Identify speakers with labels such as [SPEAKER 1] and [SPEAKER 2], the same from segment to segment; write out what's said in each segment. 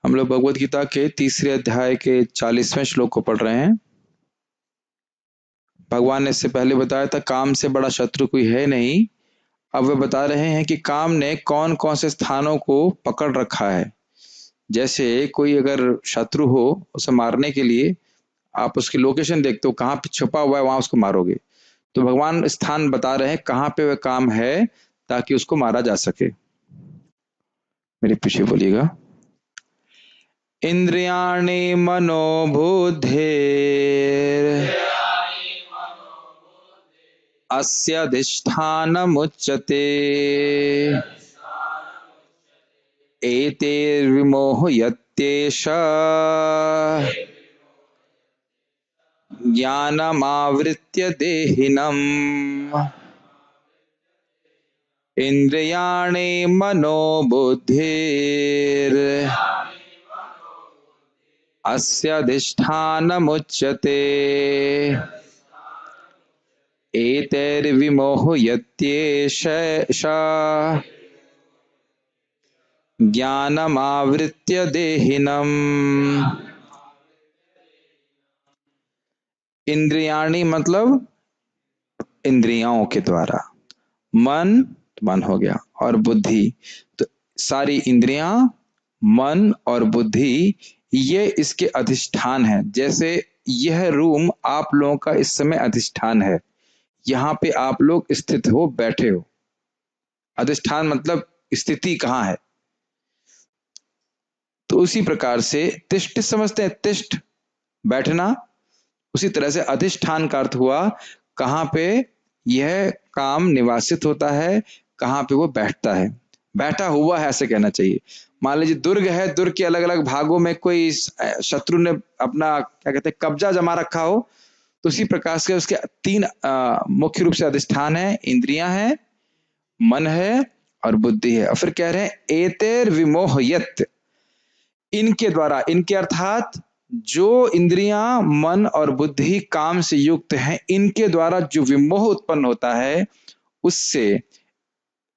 [SPEAKER 1] हम लोग भगवत गीता के तीसरे अध्याय के 40वें श्लोक को पढ़ रहे हैं। भगवान ने इससे पहले बताया था काम से बड़ा शत्रु कोई है नहीं। अब वे बता रहे हैं कि काम ने कौन कौन से स्थानों को पकड़ रखा है। जैसे कोई अगर शत्रु हो, उसे मारने के लिए आप उसकी लोकेशन देखते हो, कहाँ पे छुपा हुआ है वहां उसको मारोगे। तो भगवान स्थान बता रहे हैं कहाँ पे वह काम है ताकि उसको मारा जा सके। मेरे पीछे बोलिएगा। इंद्रियाणि मनोबुद्धेर अस्य अधिष्ठानमुच्यते एतैर्विमोहयत्येष ज्ञानमावृत्य देहिनम्। इंद्रियाणि मनोबुद्धिर् अस्य अधिष्ठानमुच्यते एतैर्विमोहयत्येष ज्ञानमावृत्य देहिनम्। इंद्रियाणि मतलब इंद्रियों के द्वारा, मन हो गया और बुद्धि, तो सारी इंद्रियां, मन और बुद्धि ये इसके अधिष्ठान है। जैसे यह रूम आप लोगों का इस समय अधिष्ठान है, यहाँ पे आप लोग स्थित हो, बैठे हो। अधिष्ठान मतलब स्थिति कहाँ है। तो उसी प्रकार से तिष्ठ समझते हैं, तिष्ठ बैठना, उसी तरह से अधिष्ठान का अर्थ हुआ कहाँ पे यह काम निवासित होता है, कहाँ पे वो बैठता है, बैठा हुआ है ऐसे कहना चाहिए। मान लीजिए दुर्ग है, दुर्ग के अलग अलग भागों में कोई शत्रु ने अपना क्या कहते हैं कब्जा जमा रखा हो, तो उसी प्रकार से उसके तीन मुख्य रूप से अधिष्ठान है, इंद्रियां हैं, मन है और बुद्धि है। और फिर कह रहे हैं एतेर विमोहयत, इनके द्वारा, इनके अर्थात जो इंद्रियां, मन और बुद्धि काम से युक्त हैं, इनके द्वारा जो विमोह उत्पन्न होता है उससे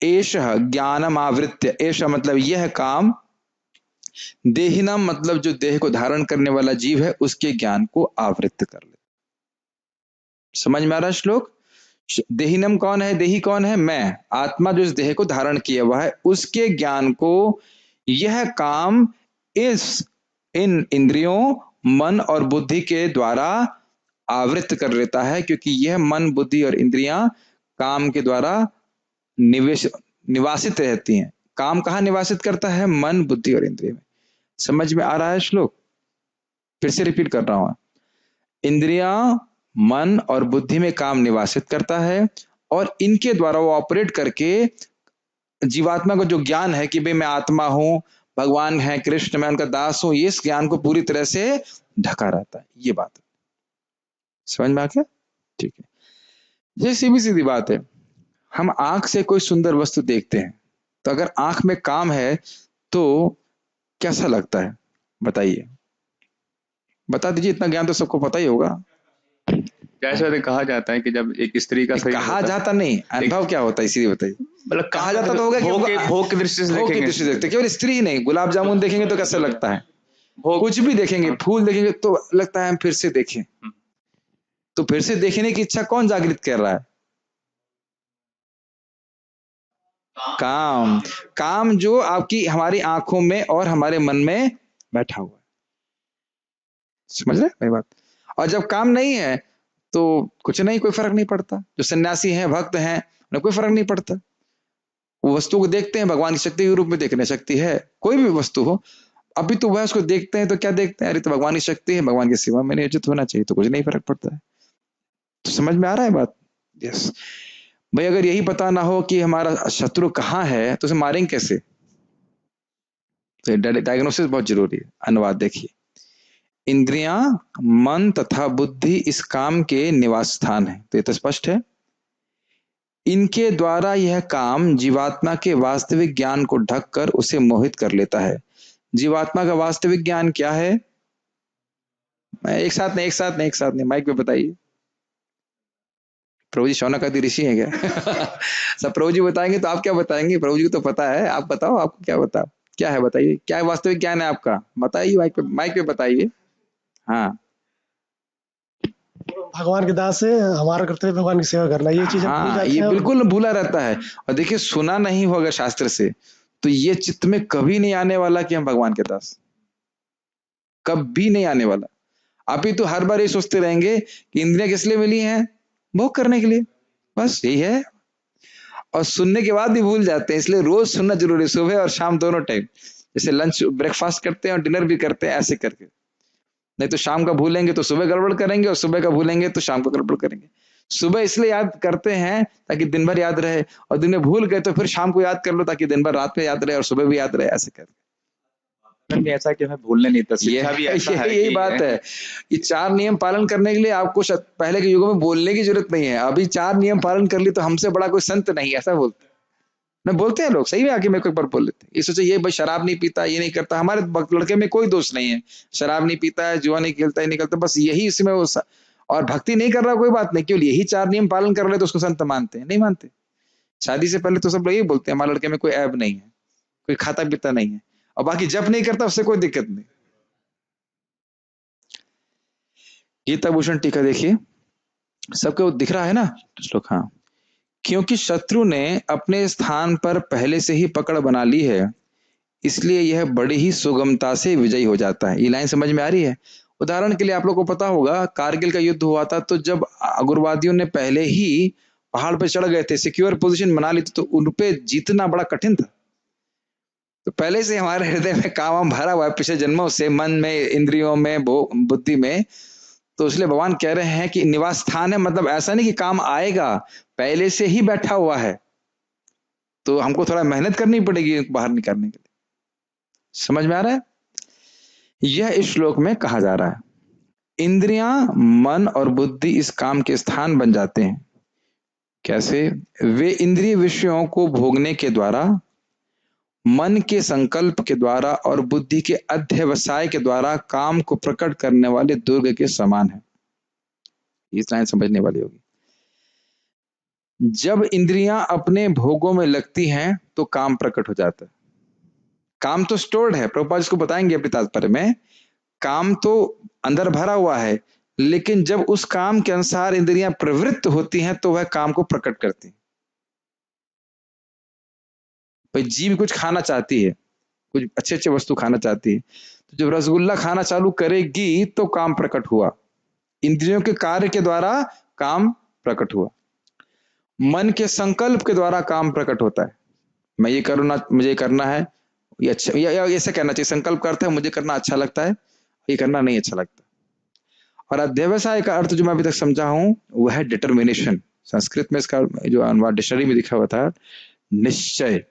[SPEAKER 1] एषः ज्ञानम आवृत्य, एष मतलब यह काम, देहिनम मतलब जो देह को धारण करने वाला जीव है उसके ज्ञान को आवृत्त कर ले। समझ में आ रहा श्लोक। देहिनम कौन है, देही कौन है, मैं, आत्मा जो इस देह को धारण किया हुआ है, उसके ज्ञान को यह काम इन इंद्रियों, मन और बुद्धि के द्वारा आवृत्त कर लेता है, क्योंकि यह मन, बुद्धि और इंद्रियां काम के द्वारा निवासित रहती हैं। काम कहाँ निवासित करता है, मन, बुद्धि और इंद्रिय में। समझ में आ रहा है श्लोक। फिर से रिपीट कर रहा हूं, इंद्रियां, मन और बुद्धि में काम निवासित करता है और इनके द्वारा वो ऑपरेट करके जीवात्मा को जो ज्ञान है कि भाई मैं आत्मा हूं, भगवान है, कृष्ण, मैं उनका दास हूं, ये इस ज्ञान को पूरी तरह से ढका रहता है। ये बात समझ में आ गया। ठीक है, ये सीधी सीधी बात है। हम आंख से कोई सुंदर वस्तु देखते हैं, तो अगर आंख में काम है तो कैसा लगता है, बताइए, बता दीजिए। इतना ज्ञान तो सबको पता ही होगा।
[SPEAKER 2] जैसे कहा जाता है कि जब एक स्त्री का शरीर
[SPEAKER 1] कहा जाता नहीं, अनुभव क्या होता है, इसीलिए बताइए।
[SPEAKER 2] मतलब
[SPEAKER 1] कहा जाता तो होगा कि
[SPEAKER 2] भोग की दृष्टि से
[SPEAKER 1] देखते, केवल स्त्री ही नहीं, गुलाब जामुन देखेंगे तो कैसा लगता है, कुछ भी देखेंगे, फूल देखेंगे तो लगता है हम फिर से देखें। तो फिर से देखने की इच्छा कौन जागृत कर रहा है, काम। काम जो आपकी हमारी आंखों में और हमारे मन में बैठा हुआ है। समझ रहे मेरी बात। और जब काम नहीं है तो कुछ नहीं, कोई फर्क नहीं पड़ता। जो सन्यासी हैं, भक्त हैं, उन्हें कोई फर्क नहीं पड़ता। वो वस्तु को देखते हैं, भगवान की शक्ति के रूप में देखने, शक्ति है कोई भी वस्तु हो, अभी तो वह उसको देखते हैं तो क्या देखते हैं, अरे तो भगवान की शक्ति है, भगवान की सेवा में नियोजित होना चाहिए, तो कुछ नहीं फर्क पड़ता है। तो समझ में आ रहा है बात। यस भाई, अगर यही पता ना हो कि हमारा शत्रु कहाँ है तो उसे मारेंगे कैसे। तो डायग्नोसिस बहुत जरूरी है। अनुवाद देखिए, इंद्रियां, मन तथा बुद्धि इस काम के निवास स्थान है, तो ये तो स्पष्ट है। इनके द्वारा यह काम जीवात्मा के वास्तविक ज्ञान को ढककर उसे मोहित कर लेता है। जीवात्मा का वास्तविक ज्ञान क्या है, एक साथ नहीं, माइक पे बताइए। प्रभु जी शौनक आदि ऋषि है क्या सब प्रभु जी बताएंगे तो आप क्या बताएंगे, प्रभु जी को तो पता है, आप बताओ, आपको क्या बताओ। क्या है बताइए, क्या है वास्तविक ज्ञान है आपका, बताइए माइक पे बताइए। हाँ
[SPEAKER 3] भगवान के दास से हमारा कर्तव्य भगवान की सेवा करना, ये चीज हम भूल
[SPEAKER 1] हाँ,
[SPEAKER 3] जाते
[SPEAKER 1] ये
[SPEAKER 3] हैं।
[SPEAKER 1] बिल्कुल भूला रहता है। और देखिए सुना नहीं होगा शास्त्र से तो ये चित्त में कभी नहीं आने वाला कि हम भगवान के दास, कभी नहीं आने वाला। आप ही तो हर बार ये सोचते रहेंगे कि इंद्रियां किस लिए मिली हैं, भोग करने के लिए, बस यही है। और सुनने के बाद भी भूल जाते हैं, इसलिए रोज सुनना जरूरी है, सुबह और शाम दोनों टाइम। जैसे लंच ब्रेकफास्ट करते हैं और डिनर भी करते हैं, ऐसे करके। नहीं तो शाम का भूलेंगे तो सुबह गड़बड़ करेंगे, और सुबह का भूलेंगे तो शाम को गड़बड़ करेंगे। सुबह इसलिए याद करते हैं ताकि दिन भर याद रहे, और दिन में भूल गए तो फिर शाम को याद कर लो ताकि दिन भर रात में याद रहे और सुबह भी याद रहे, ऐसे करके।
[SPEAKER 2] भी ऐसा कि हमें भूलने नहीं था, शिक्षा भी ऐसा है
[SPEAKER 1] यही
[SPEAKER 2] कि
[SPEAKER 1] बात है। ये 4 नियम पालन करने के लिए आपको पहले के युगों में बोलने की जरूरत नहीं है, अभी 4 नियम पालन कर ली तो हमसे बड़ा कोई संत नहीं, ऐसा बोलते हैं। मैं बोलते हैं लोग, सही में आके मेरे को एक बार बोल लेते हैं, ये सोचे ये भाई शराब नहीं पीता, ये नहीं करता, हमारे लड़के में कोई दोष नहीं है, शराब नहीं पीता है, जुआ नहीं खेलता, ये नहीं करता, बस यही इसमें वो और भक्ति नहीं कर रहा, कोई बात नहीं, केवल यही 4 नियम पालन कर रहे तो उसको संत मानते हैं, नहीं मानते। शादी से पहले तो सब लोग यही बोलते हैं हमारे लड़के में कोई ऐब नहीं है, कोई खाता पीता नहीं है, और बाकी जब नहीं करता उससे कोई दिक्कत नहीं। गीता भूषण टीका देखिए, सबको दिख रहा है ना श्लोक? हाँ, क्योंकि शत्रु ने अपने स्थान पर पहले से ही पकड़ बना ली है, इसलिए यह बड़ी ही सुगमता से विजयी हो जाता है। ये लाइन समझ में आ रही है? उदाहरण के लिए आप लोगों को पता होगा, कारगिल का युद्ध हुआ था तो जब उग्रवादियों ने पहले ही पहाड़ पर चढ़ गए थे, सिक्योर पोजीशन बना ली थी, तो उन पे जीतना बड़ा कठिन था। तो पहले से हमारे हृदय में काम भरा हुआ है पिछले जन्मों से, मन में, इंद्रियों में, बुद्धि में। तो इसलिए भगवान कह रहे हैं कि निवास स्थान है, मतलब ऐसा नहीं कि काम आएगा, पहले से ही बैठा हुआ है, तो हमको थोड़ा मेहनत करनी पड़ेगी बाहर निकालने के लिए। समझ में आ रहा है? यह इस श्लोक में कहा जा रहा है, इंद्रियां, मन और बुद्धि इस काम के स्थान बन जाते हैं। कैसे? वे इंद्रिय विषयों को भोगने के द्वारा, मन के संकल्प के द्वारा और बुद्धि के अध्यवसाय के द्वारा काम को प्रकट करने वाले दुर्ग के समान है। इस लाइन समझने वाली होगी। जब इंद्रियां अपने भोगों में लगती हैं तो काम प्रकट हो जाता है। काम तो स्टोर्ड है, प्रभुपाद इसको बताएंगे अपने तात्पर्य में, काम तो अंदर भरा हुआ है, लेकिन जब उस काम के अनुसार इंद्रियां प्रवृत्त होती हैं तो वह काम को प्रकट करती हैं। भाई जीव कुछ खाना चाहती है, कुछ अच्छे अच्छे वस्तु खाना चाहती है, तो जब रसगुल्ला खाना चालू करेगी तो काम प्रकट हुआ, इंद्रियों के कार्य के द्वारा काम प्रकट हुआ। मन के संकल्प के द्वारा काम प्रकट होता है, मैं ये करूँ, मुझे करना है, ये अच्छा, या ऐसा कहना चाहिए, संकल्प का अर्थ है मुझे करना अच्छा लगता है, ये करना नहीं अच्छा लगता। और अध्यवसाय का अर्थ जो मैं अभी तक समझा हूं वह है डिटर्मिनेशन। संस्कृत में इसका जो अनुवाद डिक्शनरी में लिखा हुआ था, निश्चय।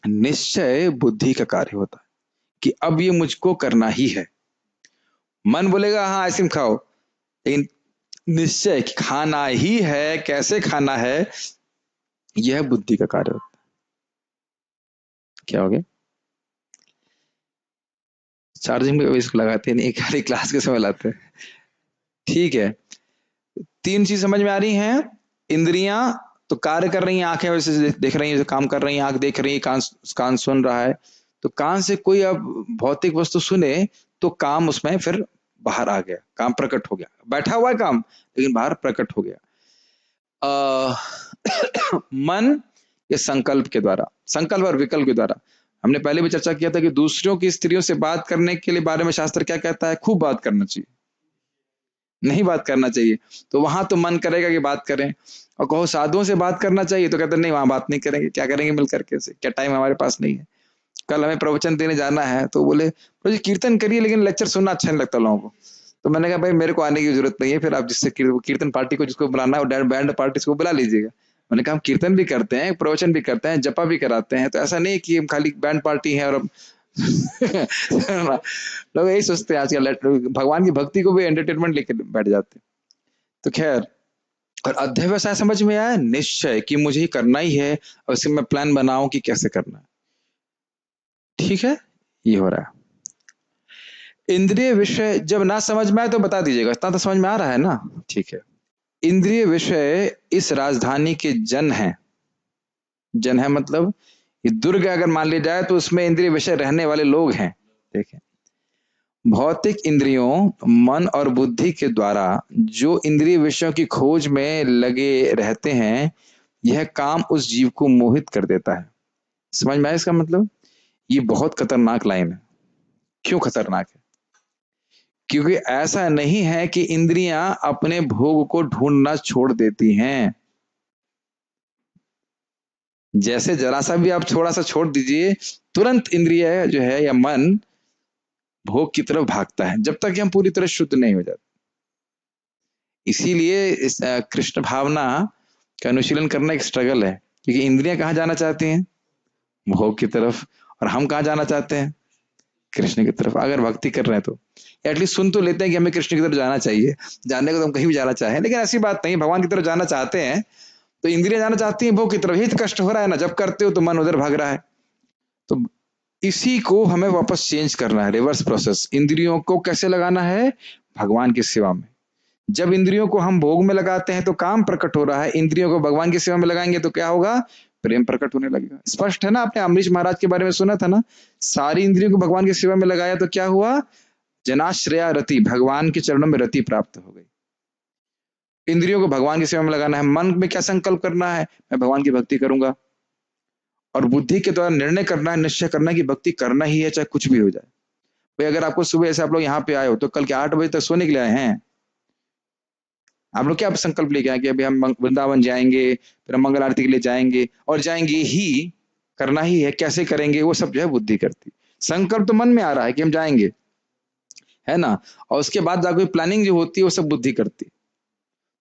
[SPEAKER 1] निश्चय बुद्धि का कार्य होता है कि अब ये मुझको करना ही है। मन बोलेगा हाँ आइसक्रीम खाओ, लेकिन निश्चय कि खाना ही है, कैसे खाना है, यह बुद्धि का कार्य होता है। क्या हो गया? चार्जिंग में इसको लगाते नहीं, खाली क्लास के समय लाते हैं। ठीक है, 3 चीज समझ में आ रही हैं। इंद्रियां तो कार्य कर रही हैं, आंखें वैसे देख रही हैं, काम कर रही हैं, आंख देख रही है, कान सुन रहा है, तो कान से कोई अब भौतिक वस्तु सुने तो काम उसमें फिर बाहर आ गया, काम प्रकट हो गया, बैठा हुआ है काम लेकिन बाहर प्रकट हो गया। मन या संकल्प के द्वारा, संकल्प और विकल्प के द्वारा, हमने पहले भी चर्चा किया था कि दूसरों की स्त्रियों से बात करने के लिए बारे में शास्त्र क्या कहता है, खूब बात करना चाहिए, नहीं बात करना चाहिए। तो वहां तो मन करेगा कि बात करें, और कहो साधुओं से बात करना चाहिए तो कहते नहीं वहां बात नहीं करेंगे, क्या करेंगे मिल करके से, क्या टाइम हमारे पास नहीं है, कल हमें प्रवचन देने जाना है, तो बोले जी कीर्तन करिए लेकिन लेक्चर सुनना अच्छा नहीं लगता लोगों को। तो मैंने कहा भाई मेरे को आने की जरूरत नहीं है, फिर आप जिससे कीर्तन पार्टी को जिसको बुलाना है बैंड पार्टी को बुला लीजिएगा। मैंने कहा हम कीर्तन भी करते हैं, प्रवचन भी करते हैं, जपा भी कराते हैं, तो ऐसा नहीं कि हम खाली बैंड पार्टी है और लोग यही सोचते हैं आजकल, भगवान की भक्ति को भी एंटरटेनमेंट लेके बैठ जाते हैं। तो खैर, और अध्यवसाय समझ में आया, निश्चय कि मुझे करना ही है और इसमें मैं प्लान बनाऊं कि कैसे करना है। ठीक है, ये हो रहा है। इंद्रिय विषय जब ना समझ में आए तो बता दीजिएगा, इतना तो समझ में आ रहा है ना? ठीक है। इंद्रिय विषय इस राजधानी के जन हैं, जन है मतलब ये दुर्ग अगर मान लिया जाए तो उसमें इंद्रिय विषय रहने वाले लोग हैं। देखें, भौतिक इंद्रियों मन और बुद्धि के द्वारा जो इंद्रिय विषयों की खोज में लगे रहते हैं, यह काम उस जीव को मोहित कर देता है। समझ में आया इसका मतलब? ये बहुत खतरनाक लाइन है। क्यों खतरनाक है? क्योंकि ऐसा नहीं है कि इंद्रियां अपने भोग को ढूंढना छोड़ देती हैं। जैसे जरा सा भी आप थोड़ा सा छोड़ दीजिए, तुरंत इंद्रिय जो है या मन भोग की तरफ भागता है, जब तक कि हम पूरी तरह शुद्ध नहीं हो जाते। इसीलिए इस कृष्ण भावना का अनुशीलन करना एक स्ट्रगल है, क्योंकि इंद्रियां कहाँ जाना चाहती हैं? भोग की तरफ। और हम कहाँ जाना चाहते हैं? कृष्ण की तरफ। अगर भक्ति कर रहे हैं तो एटलीस्ट सुन तो लेते हैं कि हमें कृष्ण की तरफ जाना चाहिए। जानने को तो हम कहीं भी जाना चाहें, लेकिन ऐसी बात नहीं, भगवान की तरफ जाना चाहते हैं तो इंद्रियां जाना चाहती हैं भोग की तरफ। यही तो कष्ट हो रहा है ना, जब करते हो तो मन उधर भाग रहा है। तो इसी को हमें वापस चेंज करना है, रिवर्स प्रोसेस। इंद्रियों को कैसे लगाना है? भगवान की सेवा में। जब इंद्रियों को हम भोग में लगाते हैं तो काम प्रकट हो रहा है, इंद्रियों को भगवान की सेवा में लगाएंगे तो क्या होगा? प्रेम प्रकट होने लगेगा। स्पष्ट है ना? आपने अमरीश महाराज के बारे में सुना था ना, सारी इंद्रियों को भगवान की सेवा में लगाया तो क्या हुआ? जनाश्रया रति, भगवान के चरणों में रति प्राप्त हो गई। इंद्रियों को भगवान की सेवा में लगाना है। मन में क्या संकल्प करना है? मैं भगवान की भक्ति करूंगा। और बुद्धि के द्वारा निर्णय करना है, निश्चय करना है कि भक्ति करना ही है, चाहे कुछ भी हो जाए। भाई अगर आपको सुबह ऐसे आप लोग यहाँ पे आए हो तो कल के 8 बजे तक सोने के लिए आए हैं? आप लोग क्या संकल्प लेके आए कि अभी हम वृंदावन जाएंगे, फिर हम मंगल आरती के लिए जाएंगे, और जाएंगे ही, करना ही है। कैसे करेंगे? वो सब जो है बुद्धि करती। संकल्प तो मन में आ रहा है कि हम जाएंगे, है ना, और उसके बाद जाकर प्लानिंग जो होती है वो सब बुद्धि करती।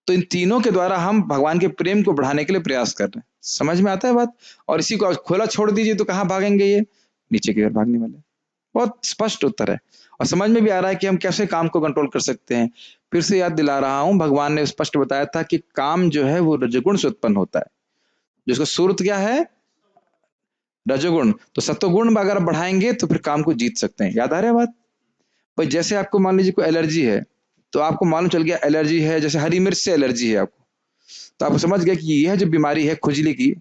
[SPEAKER 1] तो इन तीनों के द्वारा हम भगवान के प्रेम को बढ़ाने के लिए प्रयास कर रहे हैं। समझ में आता है बात? और इसी को खुला छोड़ दीजिए तो कहाँ भागेंगे? ये नीचे की ओर भागने वाले। बहुत स्पष्ट उत्तर है, और समझ में भी आ रहा है कि हम कैसे काम को कंट्रोल कर सकते हैं। फिर से याद दिला रहा हूं, भगवान ने स्पष्ट बताया था कि काम जो है वो रजोगुण से उत्पन्न होता है, जिसका सूरत क्या है? रजोगुण। तो सत्वगुण में अगर बढ़ाएंगे तो फिर काम को जीत सकते हैं। याद आ रहा है बात? भाई जैसे आपको मान लीजिए कोई एलर्जी है, तो आपको मालूम चल गया एलर्जी है, जैसे हरी मिर्च से एलर्जी है आपको, तो आप समझ गए कि यह जो बीमारी है खुजली की,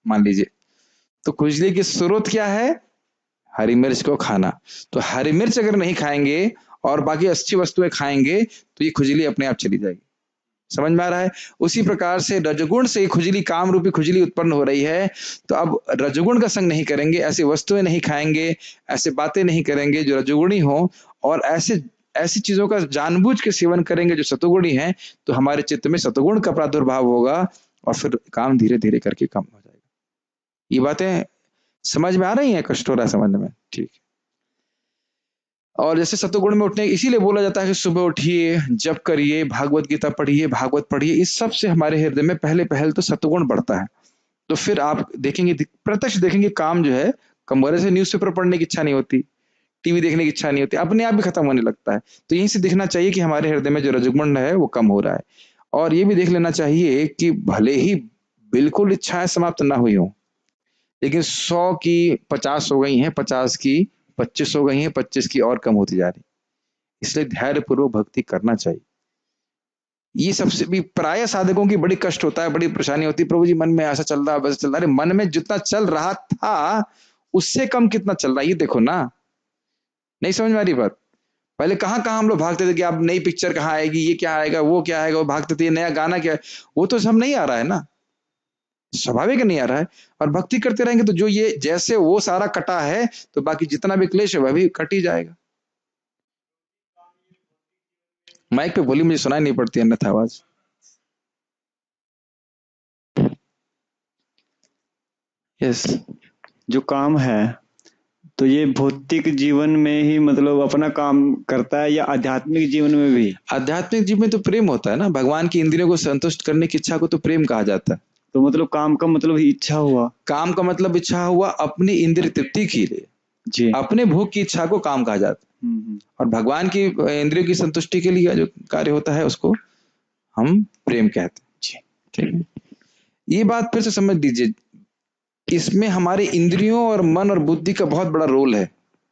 [SPEAKER 1] मान लीजिए, तो खुजली की स्रोत क्या है? हरी मिर्च को खाना। तो हरी मिर्च अगर नहीं खाएंगे और बाकी अच्छी वस्तुएं खाएंगे तो ये खुजली अपने आप चली जाएगी। समझ में आ रहा है? उसी प्रकार से रजगुण से खुजली, काम रूपी खुजली उत्पन्न हो रही है, तो अब रजगुण का संग नहीं करेंगे, ऐसी वस्तुएं नहीं खाएंगे, ऐसे बातें नहीं करेंगे जो रजोगुणी हो, और ऐसी चीजों का जानबूझ के सेवन करेंगे जो सतोगुणी है, तो हमारे चित्त में सतोगुण का प्रादुर्भाव होगा और फिर काम धीरे धीरे करके कम हो जाएगा। ये बातें समझ में आ रही हैं? कष्ट हो रहा है समझने में? ठीक है। और जैसे सतोगुण में उठने, इसीलिए बोला जाता है कि सुबह उठिए, जप करिए, भागवत गीता पढ़िए, भागवत पढ़िए। इस सब से हमारे हृदय में पहले तो सतोगुण बढ़ता है। तो फिर आप देखेंगे, प्रत्यक्ष देखेंगे, काम जो है कमरे से न्यूज़पेपर पढ़ने की इच्छा नहीं होती, टीवी देखने की इच्छा नहीं होती, अपने आप भी खत्म होने लगता है। तो यहीं से दिखना चाहिए कि हमारे हृदय में जो रजोगुण है वो कम हो रहा है। और ये भी देख लेना चाहिए कि भले ही बिल्कुल इच्छाएं समाप्त ना हुई हो, लेकिन 100 की 50 हो गई हैं, 50 की 25 हो गई हैं, 25 की और कम होती जा रही। इसलिए धैर्यपूर्वक भक्ति करना चाहिए। ये सबसे भी प्राय साधकों की बड़ी कष्ट होता है, बड़ी परेशानी होती है, प्रभु जी मन में ऐसा चल रहा है, वैसा चल रहा है। अरे मन में जितना चल रहा था उससे कम कितना चल रहा है, ये देखो ना। नहीं समझ में आ रही बात? पहले कहाँ कहाँ हम लोग भागते थे कि अब नई पिक्चर कहाँ आएगी, ये क्या आएगा, वो क्या आएगा, वो भागते थे, नया गाना क्या है, वो तो सब नहीं आ रहा है ना, स्वाभाविक नहीं आ रहा है। और भक्ति करते रहेंगे तो जो ये जैसे वो सारा कटा है, तो बाकी जितना भी क्लेश है वह भी कट ही जाएगा। माइक पे बोली, मुझे सुनाई नहीं पड़ती अन्यथा आवाज। यस।
[SPEAKER 4] जो काम है तो ये भौतिक जीवन में ही मतलब अपना काम करता है या आध्यात्मिक जीवन में भी?
[SPEAKER 1] आध्यात्मिक जीवन में तो प्रेम होता है ना, भगवान की इंद्रियों को संतुष्ट करने की इच्छा को तो प्रेम कहा जाता है।
[SPEAKER 4] तो मतलब काम का मतलब ही इच्छा हुआ?
[SPEAKER 1] काम का मतलब इच्छा हुआ अपनी इंद्रिय तृप्ति के लिए
[SPEAKER 4] जी।
[SPEAKER 1] अपने भोग की इच्छा को काम कहा जाता है। और भगवान की इंद्रियों की संतुष्टि के लिए जो कार्य होता है उसको हम प्रेम कहते हैं।
[SPEAKER 4] जी।
[SPEAKER 1] ठीक है, ये बात फिर से समझ लीजिए, इसमें हमारे इंद्रियों और मन और बुद्धि का बहुत बड़ा रोल है।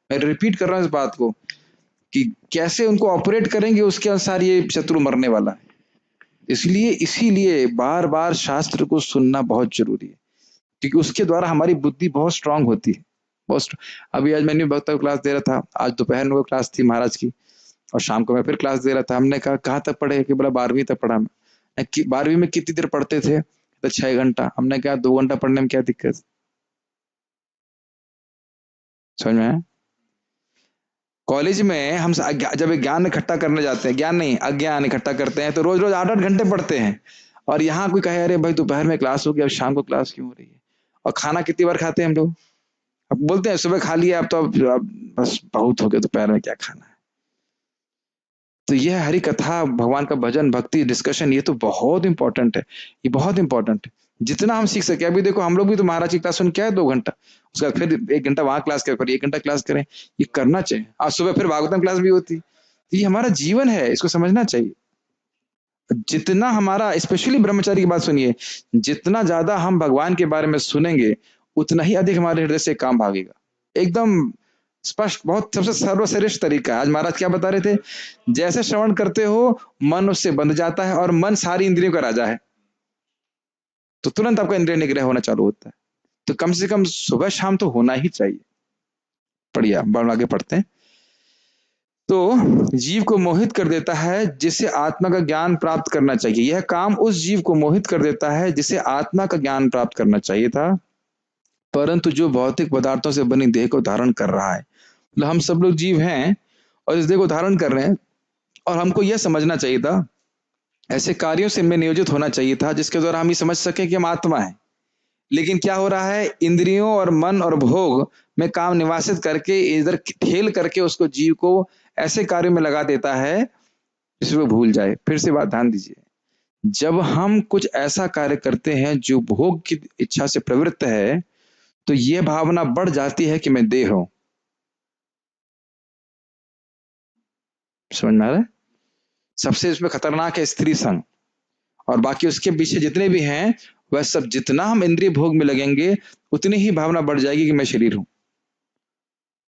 [SPEAKER 1] मैं रिपीट कर रहा हूं इस बात को कि कैसे उनको ऑपरेट करेंगे उसके अनुसार ये शत्रु मरने वाला है। इसीलिए बार बार शास्त्र को सुनना बहुत जरूरी है। क्योंकि उसके द्वारा हमारी बुद्धि बहुत स्ट्रांग होती है, बहुत अभी आज मैंने भक्त को क्लास दे रहा था, आज दोपहर में वो क्लास थी महाराज की, और शाम को मैं फिर क्लास दे रहा था। हमने कहा कहाँ तक पढ़े, कि बोला 12वीं तक पढ़ा मैं। 12वीं में कितनी देर पढ़ते थे, तो 6 घंटा। हमने कहा 2 घंटा पढ़ने में क्या दिक्कत, समझ में आया? कॉलेज में हम जब ज्ञान इकट्ठा करने जाते हैं, ज्ञान नहीं अज्ञान इकट्ठा करते हैं, तो रोज रोज 8-8 घंटे पढ़ते हैं। और यहाँ कोई कहे अरे भाई दोपहर में क्लास हो गया, अब शाम को क्लास क्यों हो रही है? और खाना कितनी बार खाते हैं हम लोग? अब बोलते हैं सुबह खा लिया, अब तो अब बस बहुत हो गया, दोपहर में क्या खाना है। तो यह हरि कथा, भगवान का भजन, भक्ति, डिस्कशन, ये तो बहुत इंपॉर्टेंट है, ये बहुत इंपॉर्टेंट है। जितना हम सीख सके, अभी देखो हम लोग भी तो महाराज की क्लास सुन क्या है 2 घंटा, उसके बाद फिर 1 घंटा वहां क्लास करें, 1 घंटा क्लास करें, ये करना चाहिए। आज सुबह फिर भागवतम क्लास भी होती, तो ये हमारा जीवन है, इसको समझना चाहिए। जितना हमारा, स्पेशली ब्रह्मचारी की बात सुनिए, जितना ज्यादा हम भगवान के बारे में सुनेंगे, उतना ही अधिक हमारे हृदय से काम भागेगा। एकदम स्पष्ट, बहुत सबसे सर्वश्रेष्ठ तरीका है। आज महाराज क्या बता रहे थे, जैसे श्रवण करते हो मन उससे बंध जाता है, और मन सारी इंद्रियों का राजा है, तो तुरंत आपका इंद्रिय निग्रह होना चालू होता है। तो कम से कम सुबह शाम तो होना ही चाहिए। बढ़िया, बढ़ आगे पढ़ते हैं। तो जीव को मोहित कर देता है जिसे आत्मा का ज्ञान प्राप्त करना चाहिए। यह काम उस जीव को मोहित कर देता है जिसे आत्मा का ज्ञान प्राप्त करना चाहिए था, परंतु जो भौतिक पदार्थों से बनी देह को धारण कर रहा है। मतलब हम सब लोग जीव हैं और इस देह को धारण कर रहे हैं, और हमको यह समझना चाहिए था, ऐसे कार्यों से इनमें नियोजित होना चाहिए था जिसके द्वारा हम ये समझ सके कि हम आत्मा है। लेकिन क्या हो रहा है, इंद्रियों और मन और भोग में काम निवासित करके, इधर ठेल करके उसको, जीव को ऐसे कार्यों में लगा देता है जिसे वो भूल जाए। फिर से बात ध्यान दीजिए, जब हम कुछ ऐसा कार्य करते हैं जो भोग की इच्छा से प्रवृत्त है, तो यह भावना बढ़ जाती है कि मैं देह हूं। समझ में आ रहा है? सबसे इसमें खतरनाक है स्त्री संग, और बाकी उसके पीछे जितने भी हैं वह सब, जितना हम इंद्रिय भोग में लगेंगे उतनी ही भावना बढ़ जाएगी कि मैं शरीर हूं।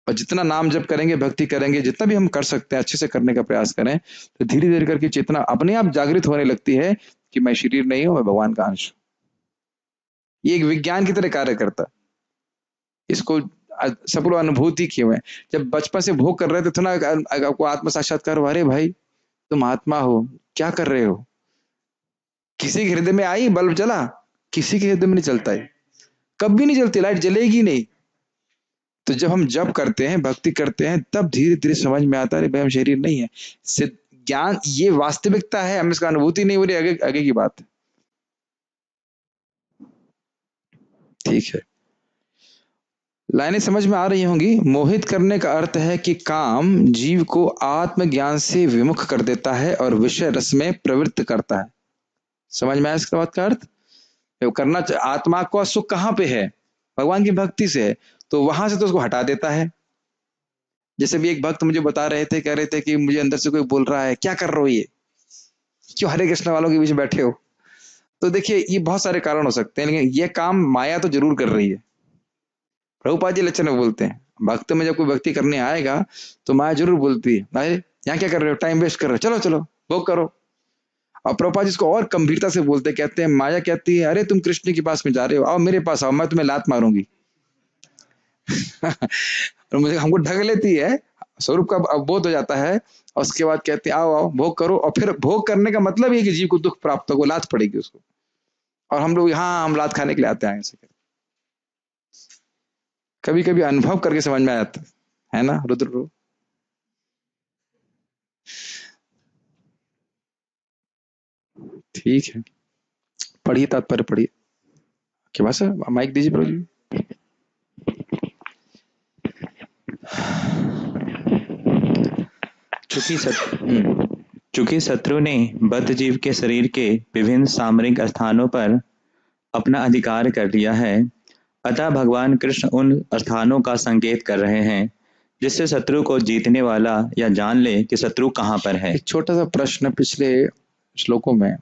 [SPEAKER 1] और जितना नाम जप करेंगे, भक्ति करेंगे, जितना भी हम कर सकते हैं अच्छे से करने का प्रयास करें, तो धीरे धीरे करके चेतना अपने आप जागृत होने लगती है कि मैं शरीर नहीं हूं, मैं भगवान का अंश हूं। ये एक विज्ञान की तरह कार्य करता है। इसको सब लोग अनुभूति किए हुए हैं। जब बचपन से भोग कर रहे थे तो ना आपको आत्म साक्षात्कार, अरे भाई तुम आत्मा हो, क्या कर रहे हो? किसी के हृदय में आई, बल्ब जला? किसी के हृदय में नहीं चलता है, कभी नहीं जलती, लाइट जलेगी नहीं। तो जब हम जप करते हैं, भक्ति करते हैं, तब धीरे धीरे समझ में आता है भाई हम शरीर नहीं है। ज्ञान, ये वास्तविकता है, हमें इसका अनुभूति नहीं हो रही, आगे आगे की बात है। ठीक है, लाइनें समझ में आ रही होंगी। मोहित करने का अर्थ है कि काम जीव को आत्मज्ञान से विमुख कर देता है और विषय रस में प्रवृत्त करता है। समझ में आया इसका बात का अर्थ? करना, आत्मा का सुख कहाँ पे है? भगवान की भक्ति से है, तो वहां से तो उसको हटा देता है। जैसे भी एक भक्त मुझे बता रहे थे, कह रहे थे कि मुझे अंदर से कोई बोल रहा है, क्या कर रहे हो ये, क्यों हरे कृष्ण वालों के बीच में बैठे हो? तो देखिए ये बहुत सारे कारण हो सकते हैं, लेकिन ये काम माया तो जरूर कर रही है। प्रभुपाद जी लेक्चर में बोलते हैं, भक्त में जब कोई भक्ति करने आएगा तो माया जरूर बोलती है, अरे यहाँ क्या कर रहे हो, टाइम वेस्ट कर रहे हो, चलो चलो भोग करो। और प्रभुपाद जी इसको और गंभीरता से बोलते, कहते हैं माया कहती है अरे तुम कृष्ण के पास में जा रहे हो, आओ मेरे पास आओ, मैं तुम्हें लात मारूंगी। और मुझे, हमको ढक लेती है, स्वरूप का अवबोध हो जाता है, और उसके बाद कहते हैं आओ आओ भोग करो। और फिर भोग करने का मतलब ये कि जीव को दुख प्राप्त होगा, लात पड़ेगी उसको। और हम लोग यहाँ हम लात खाने के लिए आते हैं ऐसे। कभी कभी अनुभव करके समझ में आ जाता है ना रुद्र प्रभु? ठीक है, पढ़िए तात्पर्य पढ़िए। क्या बात है, माइक दीजिए प्रभु जी।
[SPEAKER 5] चूंकि शत्रु ने बद्ध जीव के शरीर के विभिन्न सामरिक स्थानों पर अपना अधिकार कर लिया है, अतः भगवान कृष्ण उन स्थानों का संकेत कर रहे हैं जिससे शत्रु को जीतने वाला या जान ले कि शत्रु कहाँ पर है।
[SPEAKER 1] एक छोटा सा प्रश्न, पिछले श्लोकों में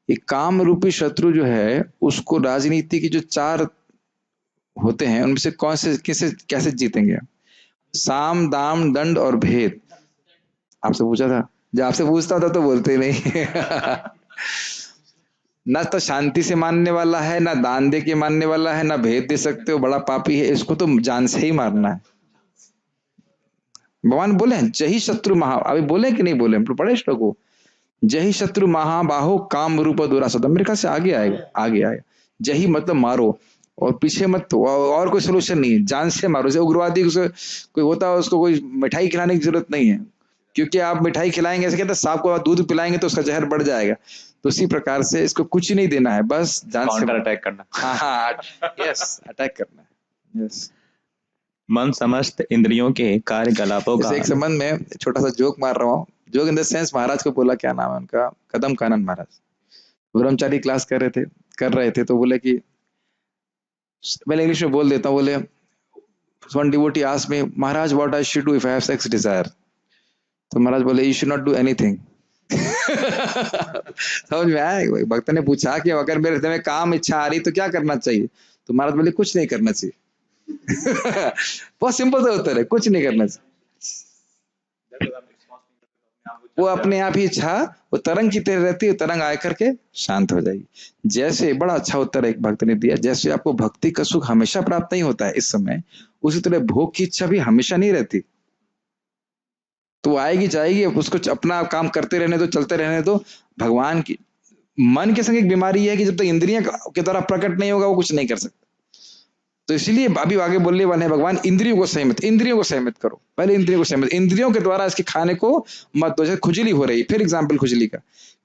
[SPEAKER 1] एक काम रूपी शत्रु जो है, उसको राजनीति की जो 4 होते हैं उनमें से कौन से, किसे कैसे जीतेंगे? साम, दाम, दंड और भेद। आपसे पूछा था, जब आपसे पूछता था तो बोलते नहीं। ना तो शांति से मानने वाला है, ना दान दे के मानने वाला है, ना भेद दे सकते हो, बड़ा पापी है, इसको तो जान से ही मारना है। भगवान बोले हैं जही शत्रु महा, अभी बोले कि नहीं बोले, पढ़े श्लोक को, जही शत्रु महाबाहो काम रूप दुरासद, मेरे ख्याल से आगे आएगा, आगे आएगा। जही मतलब मारो, और पीछे मत, और कोई सोल्यूशन नहीं है, जान से मारो। जैसे उग्रवादी कोई होता है, उसको कोई मिठाई खिलाने की जरूरत नहीं है, क्योंकि आप मिठाई खिलाएंगे, ऐसे कहते हैं सांप को दूध पिलाएंगे तो उसका जहर बढ़ जाएगा। तो उसी प्रकार से इसको कुछ नहीं देना है, बस जान से
[SPEAKER 5] काउंटर अटैक करना।
[SPEAKER 1] हाँ हाँ, यस, अटैक करना है, यस।
[SPEAKER 5] मन समस्त इंद्रियों के कार्यकलापों का,
[SPEAKER 1] एक संबंध में छोटा सा जोक मार रहा हूँ, जोक इन द सेंस, महाराज को बोला, क्या नाम है उनका, कदम कानन महाराज, ब्रह्मचारी क्लास कर रहे थे, तो बोले कि, मैं इंग्लिश में बोल देता हूँ, बोले one devotee asked me, Maharaj what I should do if I have sex desire? तो महाराज बोले you should not do anything। समझ में आया? भक्त ने पूछा कि अगर मेरे हृदय में काम इच्छा आ रही तो क्या करना चाहिए? तो महाराज बोले कुछ नहीं करना चाहिए। बहुत सिंपल सा उत्तर है, कुछ नहीं करना चाहिए। वो अपने आप ही इच्छा, वो तरंग की तरह रहती है, तरंग आए करके शांत हो जाएगी। जैसे, बड़ा अच्छा उत्तर एक भक्त ने दिया, जैसे आपको भक्ति का सुख हमेशा प्राप्त नहीं होता है इस समय, उसी तरह भोग की इच्छा भी हमेशा नहीं रहती, तो आएगी जाएगी, उसको अपना काम करते रहने दो, चलते रहने दो। भगवान की मन के संग एक बीमारी है कि जब तक इंद्रियां के द्वारा प्रकट नहीं होगा वो कुछ नहीं कर सकता। तो इसलिए अभी आगे बोलने वाले हैं भगवान, इंद्रियों को संयमित करो, पहले इंद्रियों को संयमित, इंद्रियों के द्वारा इसके खाने को मत दो। जैसे खुजली हो रही, फिर एग्जाम्पल खुजली का,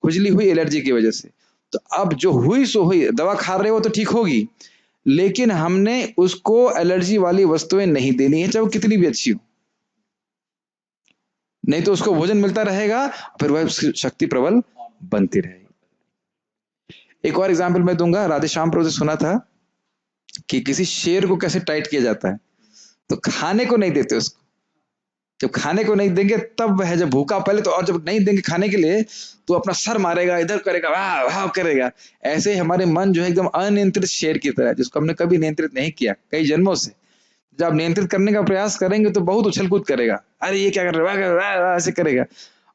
[SPEAKER 1] खुजली हुई एलर्जी की वजह से, तो अब जो हुई सो हुई, दवा खा रहे हो तो ठीक होगी, लेकिन हमने उसको एलर्जी वाली वस्तुएं नहीं देनी है, चाहे वो कितनी भी अच्छी हो, नहीं तो उसको भोजन मिलता रहेगा, फिर वह शक्ति प्रबल बनती रहेगी। एक और एग्जाम्पल मैं दूंगा, राधे श्याम प्रभु से सुना था कि किसी शेर को कैसे टाइट किया जाता है, तो खाने को नहीं देते उसको, जब खाने को नहीं देंगे तब वह जब भूखा पहले तो, और जब नहीं देंगे खाने के लिए तो अपना सर मारेगा, इधर करेगा, वाह वाह करेगा। ऐसे ही हमारे मन जो है एकदम अनियंत्रित शेर की तरह, जिसको हमने कभी नियंत्रित नहीं किया कई जन्मों से, जब नियंत्रित करने का प्रयास करेंगे तो बहुत उछल कूद करेगा, अरे ये क्या कर रहा है, ऐसे करेगा।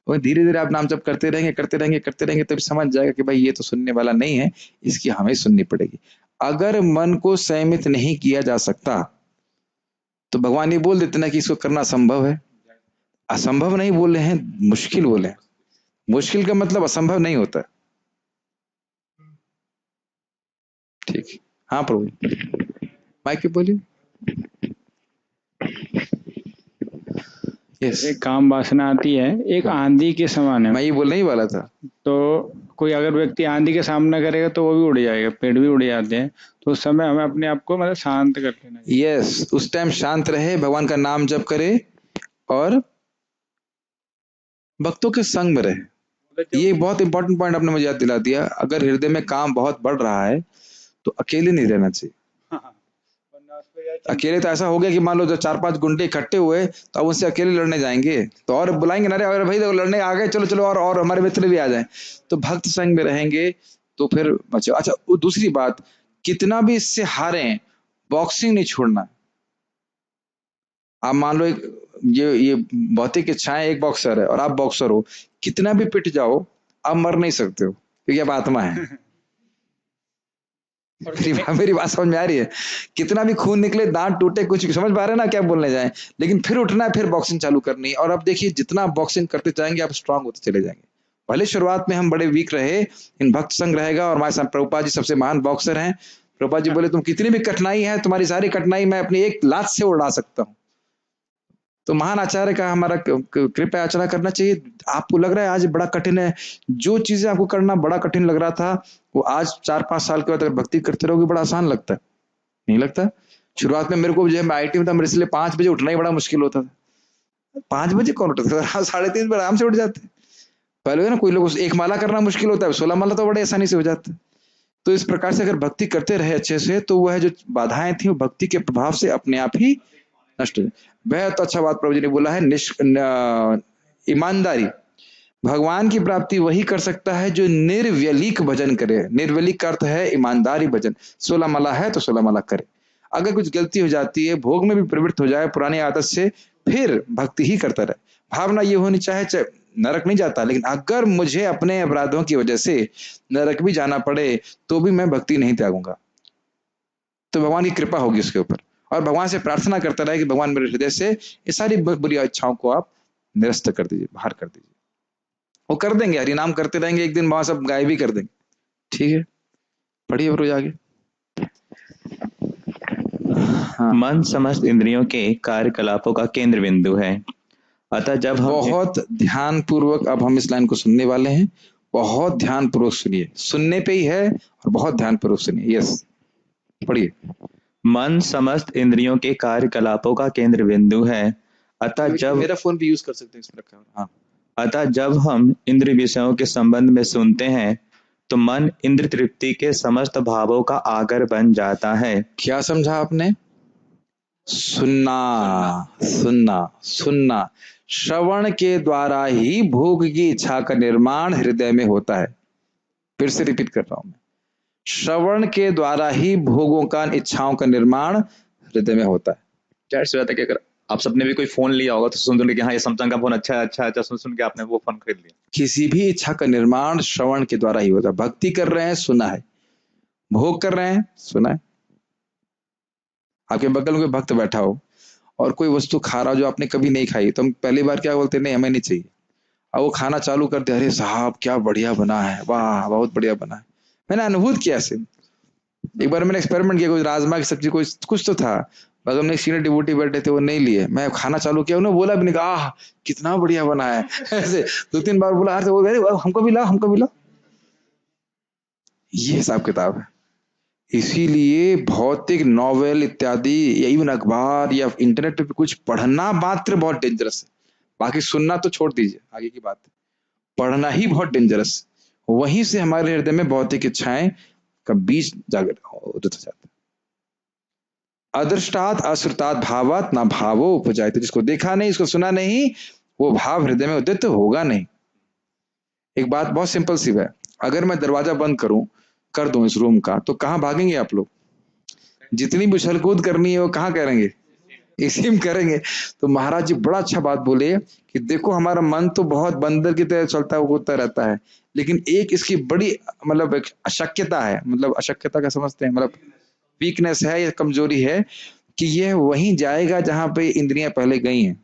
[SPEAKER 1] और धीरे धीरे आप नाम जब करते रहेंगे तब समझ जाएगा कि भाई ये तो सुनने वाला नहीं है, इसकी हमें सुननी पड़ेगी। अगर मन को संयमित नहीं किया जा सकता तो भगवान ये बोल देते ना कि इसको करना असंभव है। असंभव नहीं बोल रहे हैं, मुश्किल बोले हैं। मुश्किल का मतलब असंभव नहीं होता। ठीक, हाँ प्रभु, माइक पे बोलिए।
[SPEAKER 6] yes. एक काम वासना आती है, एक आंधी के समान है।
[SPEAKER 1] मैं ये बोलने ही वाला था।
[SPEAKER 6] तो कोई अगर व्यक्ति आंधी का सामना करेगा तो वो भी उड़ जाएगा, पेड़ भी उड़ जाते हैं, तो उस समय हमें अपने आप को मतलब शांत कर लेना चाहिए।
[SPEAKER 1] यस, उस टाइम शांत रहे, भगवान का नाम जप करे और भक्तों के संग में रहे। ये बहुत इंपॉर्टेंट पॉइंट आपने मुझे याद दिला दिया। अगर हृदय में काम बहुत बढ़ रहा है तो अकेले नहीं रहना चाहिए। अकेले तो ऐसा हो गया कि मान लो जब 4-5 गुंडे इकट्ठे हुए तो अब उनसे अकेले लड़ने जाएंगे तो और बुलाएंगे ना, अरे भाई देखो लड़ने आ गए, चलो चलो और हमारे मित्र भी आ जाएं। तो भक्त संग में रहेंगे तो फिर बचो। अच्छा, दूसरी बात, कितना भी इससे हारें, बॉक्सिंग नहीं छोड़ना। आप मान लो ये भौतिक इच्छाएं, एक बॉक्सर है और आप बॉक्सर हो, कितना भी पिट जाओ आप मर नहीं सकते हो, क्योंकि आप आत्मा है। मेरी बात समझ में आ रही है? कितना भी खून निकले, दांत टूटे, कुछ भी, समझ पा रहे हैं ना क्या बोलने जाए, लेकिन फिर उठना है, फिर बॉक्सिंग चालू करनी है। और अब देखिए जितना आप बॉक्सिंग करते जाएंगे आप स्ट्रांग होते चले जाएंगे। भले शुरुआत में हम बड़े वीक रहे, इन भक्त संग रहेगा। और हमारे साथ प्रभुपाद जी सबसे महान बॉक्सर हैं। प्रभुपाद जी बोले तुम कितनी भी कठिनाई है, तुम्हारी सारी कठिनाई मैं अपनी एक लात से उड़ा सकता हूँ। तो महान आचार्य का हमारा कृपया आचरण करना चाहिए। आपको लग रहा है आज बड़ा कठिन है, जो चीजें आपको करना बड़ा कठिन लग रहा था वो आज 4-5 साल के बाद अगर भक्ति करते रहोगे बड़ा आसान लगता है, नहीं लगता? शुरुआत में मेरे को जब मैं आईटी में था, मेरे इसलिए 5 बजे उठना ही बड़ा मुश्किल होता था। 5 बजे कौन उठता था? 3:30 बजे आराम से उठ जाते। पहले ना कोई लोग 1 माला करना मुश्किल होता है, 16 माला तो बड़े आसानी से हो जाता है। तो इस प्रकार से अगर भक्ति करते रहे अच्छे से तो वह जो बाधाएं थी वो भक्ति के प्रभाव से अपने आप ही नष्ट हो जाए। बहुत अच्छा बात प्रभु जी ने बोला है, ईमानदारी। भगवान की प्राप्ति वही कर सकता है जो निर्व्यलिक भजन करे। निर्व्यलिक का अर्थ है ईमानदारी भजन। 16 माला है तो 16 माला करे। अगर कुछ गलती हो जाती है, भोग में भी प्रवृत्त हो जाए पुरानी आदत से, फिर भक्ति ही करता रहे। भावना ये होनी चाहिए, नरक नहीं जाता, लेकिन अगर मुझे अपने अपराधों की वजह से नरक भी जाना पड़े तो भी मैं भक्ति नहीं त्यागूंगा। तो भगवान की कृपा होगी उसके ऊपर, और भगवान से प्रार्थना करता रहे कि भगवान मेरे हृदय से ये सारी बुरी इच्छाओं को आप निरस्त कर दीजिए, बाहर कर दीजिए। वो कर देंगे, हरि नाम करते रहेंगे, एक दिन वहां सब गायब भी कर देंगे। ठीक है, पढ़िए रोज आगे। हाँ।
[SPEAKER 5] मन समस्त इंद्रियों के कार्यकलापों का केंद्र बिंदु है, अतः जब हम
[SPEAKER 1] बहुत ध्यान पूर्वक अब हम इस लाइन को सुनने वाले हैं, बहुत ध्यान पूर्वक सुनिए, सुनने पे ही है और बहुत ध्यान पूर्वक सुनिए। यस, पढ़िए।
[SPEAKER 5] मन समस्त इंद्रियों के कार्यकलापों का केंद्र बिंदु है, अतः जब
[SPEAKER 1] मेरा फोन भी यूज कर सकते हैं इस पर। हाँ,
[SPEAKER 5] अतः जब हम इंद्रिय विषयों के संबंध में सुनते हैं तो मन इंद्र तृप्ति के समस्त भावों का आगर बन जाता है।
[SPEAKER 1] क्या समझा आपने? सुनना सुनना सुनना, श्रवण के द्वारा ही भोग की इच्छा का निर्माण हृदय में होता है। फिर से रिपीट कर रहा हूं मैं, श्रवण के द्वारा ही भोगों का, इच्छाओं का निर्माण हृदय में होता है।
[SPEAKER 2] जाहिर सी बात है कि अगर आप सबने भी कोई फोन लिया होगा तो सुन कि हाँ ये सैमसंग का फोन अच्छा है, अच्छा अच्छा, सुन सुन के आपने वो फोन खरीद लिया।
[SPEAKER 1] किसी भी इच्छा का निर्माण श्रवण के द्वारा ही होता है। भक्ति कर रहे हैं, सुना है, भोग कर रहे हैं, सुना है। आपके बगल में कोई भक्त बैठा हो और कोई वस्तु खा रहा हो जो आपने कभी नहीं खाई, तो हम पहली बार क्या बोलते हैं? नहीं, हमें नहीं चाहिए। अब वो खाना चालू करते, अरे साहब क्या बढ़िया बना है, वाह बहुत बढ़िया बना है। मैंने अनुभूत किया ऐसे। एक बार मैंने एक्सपेरिमेंट किया, कुछ राजमा की सब्जी कुछ तो था, बगल में सीनियर डिवोटी बैठे थे, वो नहीं लिए, मैं खाना चालू किया, उन्होंने बोला भी नहीं, कहा आह कितना बढ़िया बना है। ऐसे 2-3 बार बोला, हमको भी लाओ, हमको भी लाओ। ये हिसाब किताब है। इसीलिए भौतिक नॉवेल इत्यादि या इवन अखबार या इंटरनेट पे कुछ पढ़ना मात्र बहुत डेंजरस है। बाकी सुनना तो छोड़ दीजिए, आगे की बात है। पढ़ना ही बहुत डेंजरस। वहीं से हमारे हृदय में भौतिक इच्छाएं का बीज जागृत हो जाता है। अदृष्टात अश्रुतात् भावात् ना भावो उपजायते, जिसको देखा नहीं, इसको सुना नहीं, वो भाव हृदय में उदित होगा नहीं। एक बात बहुत सिंपल सी है, अगर मैं दरवाजा बंद कर दूं इस रूम का, तो कहां भागेंगे आप लोग? जितनी भी उछल-कूद करनी है वो कहां करेंगे? इसी में करेंगे। तो महाराज जी बड़ा अच्छा बात बोले कि देखो हमारा मन तो बहुत बंदर की तरह चलता कूदता रहता है, लेकिन एक इसकी बड़ी मतलब एक अशक्यता है, मतलब अशक्यता का समझते हैं, मतलब वीकनेस है या कमजोरी है कि यह वहीं जाएगा जहां पे इंद्रियां पहले गई हैं।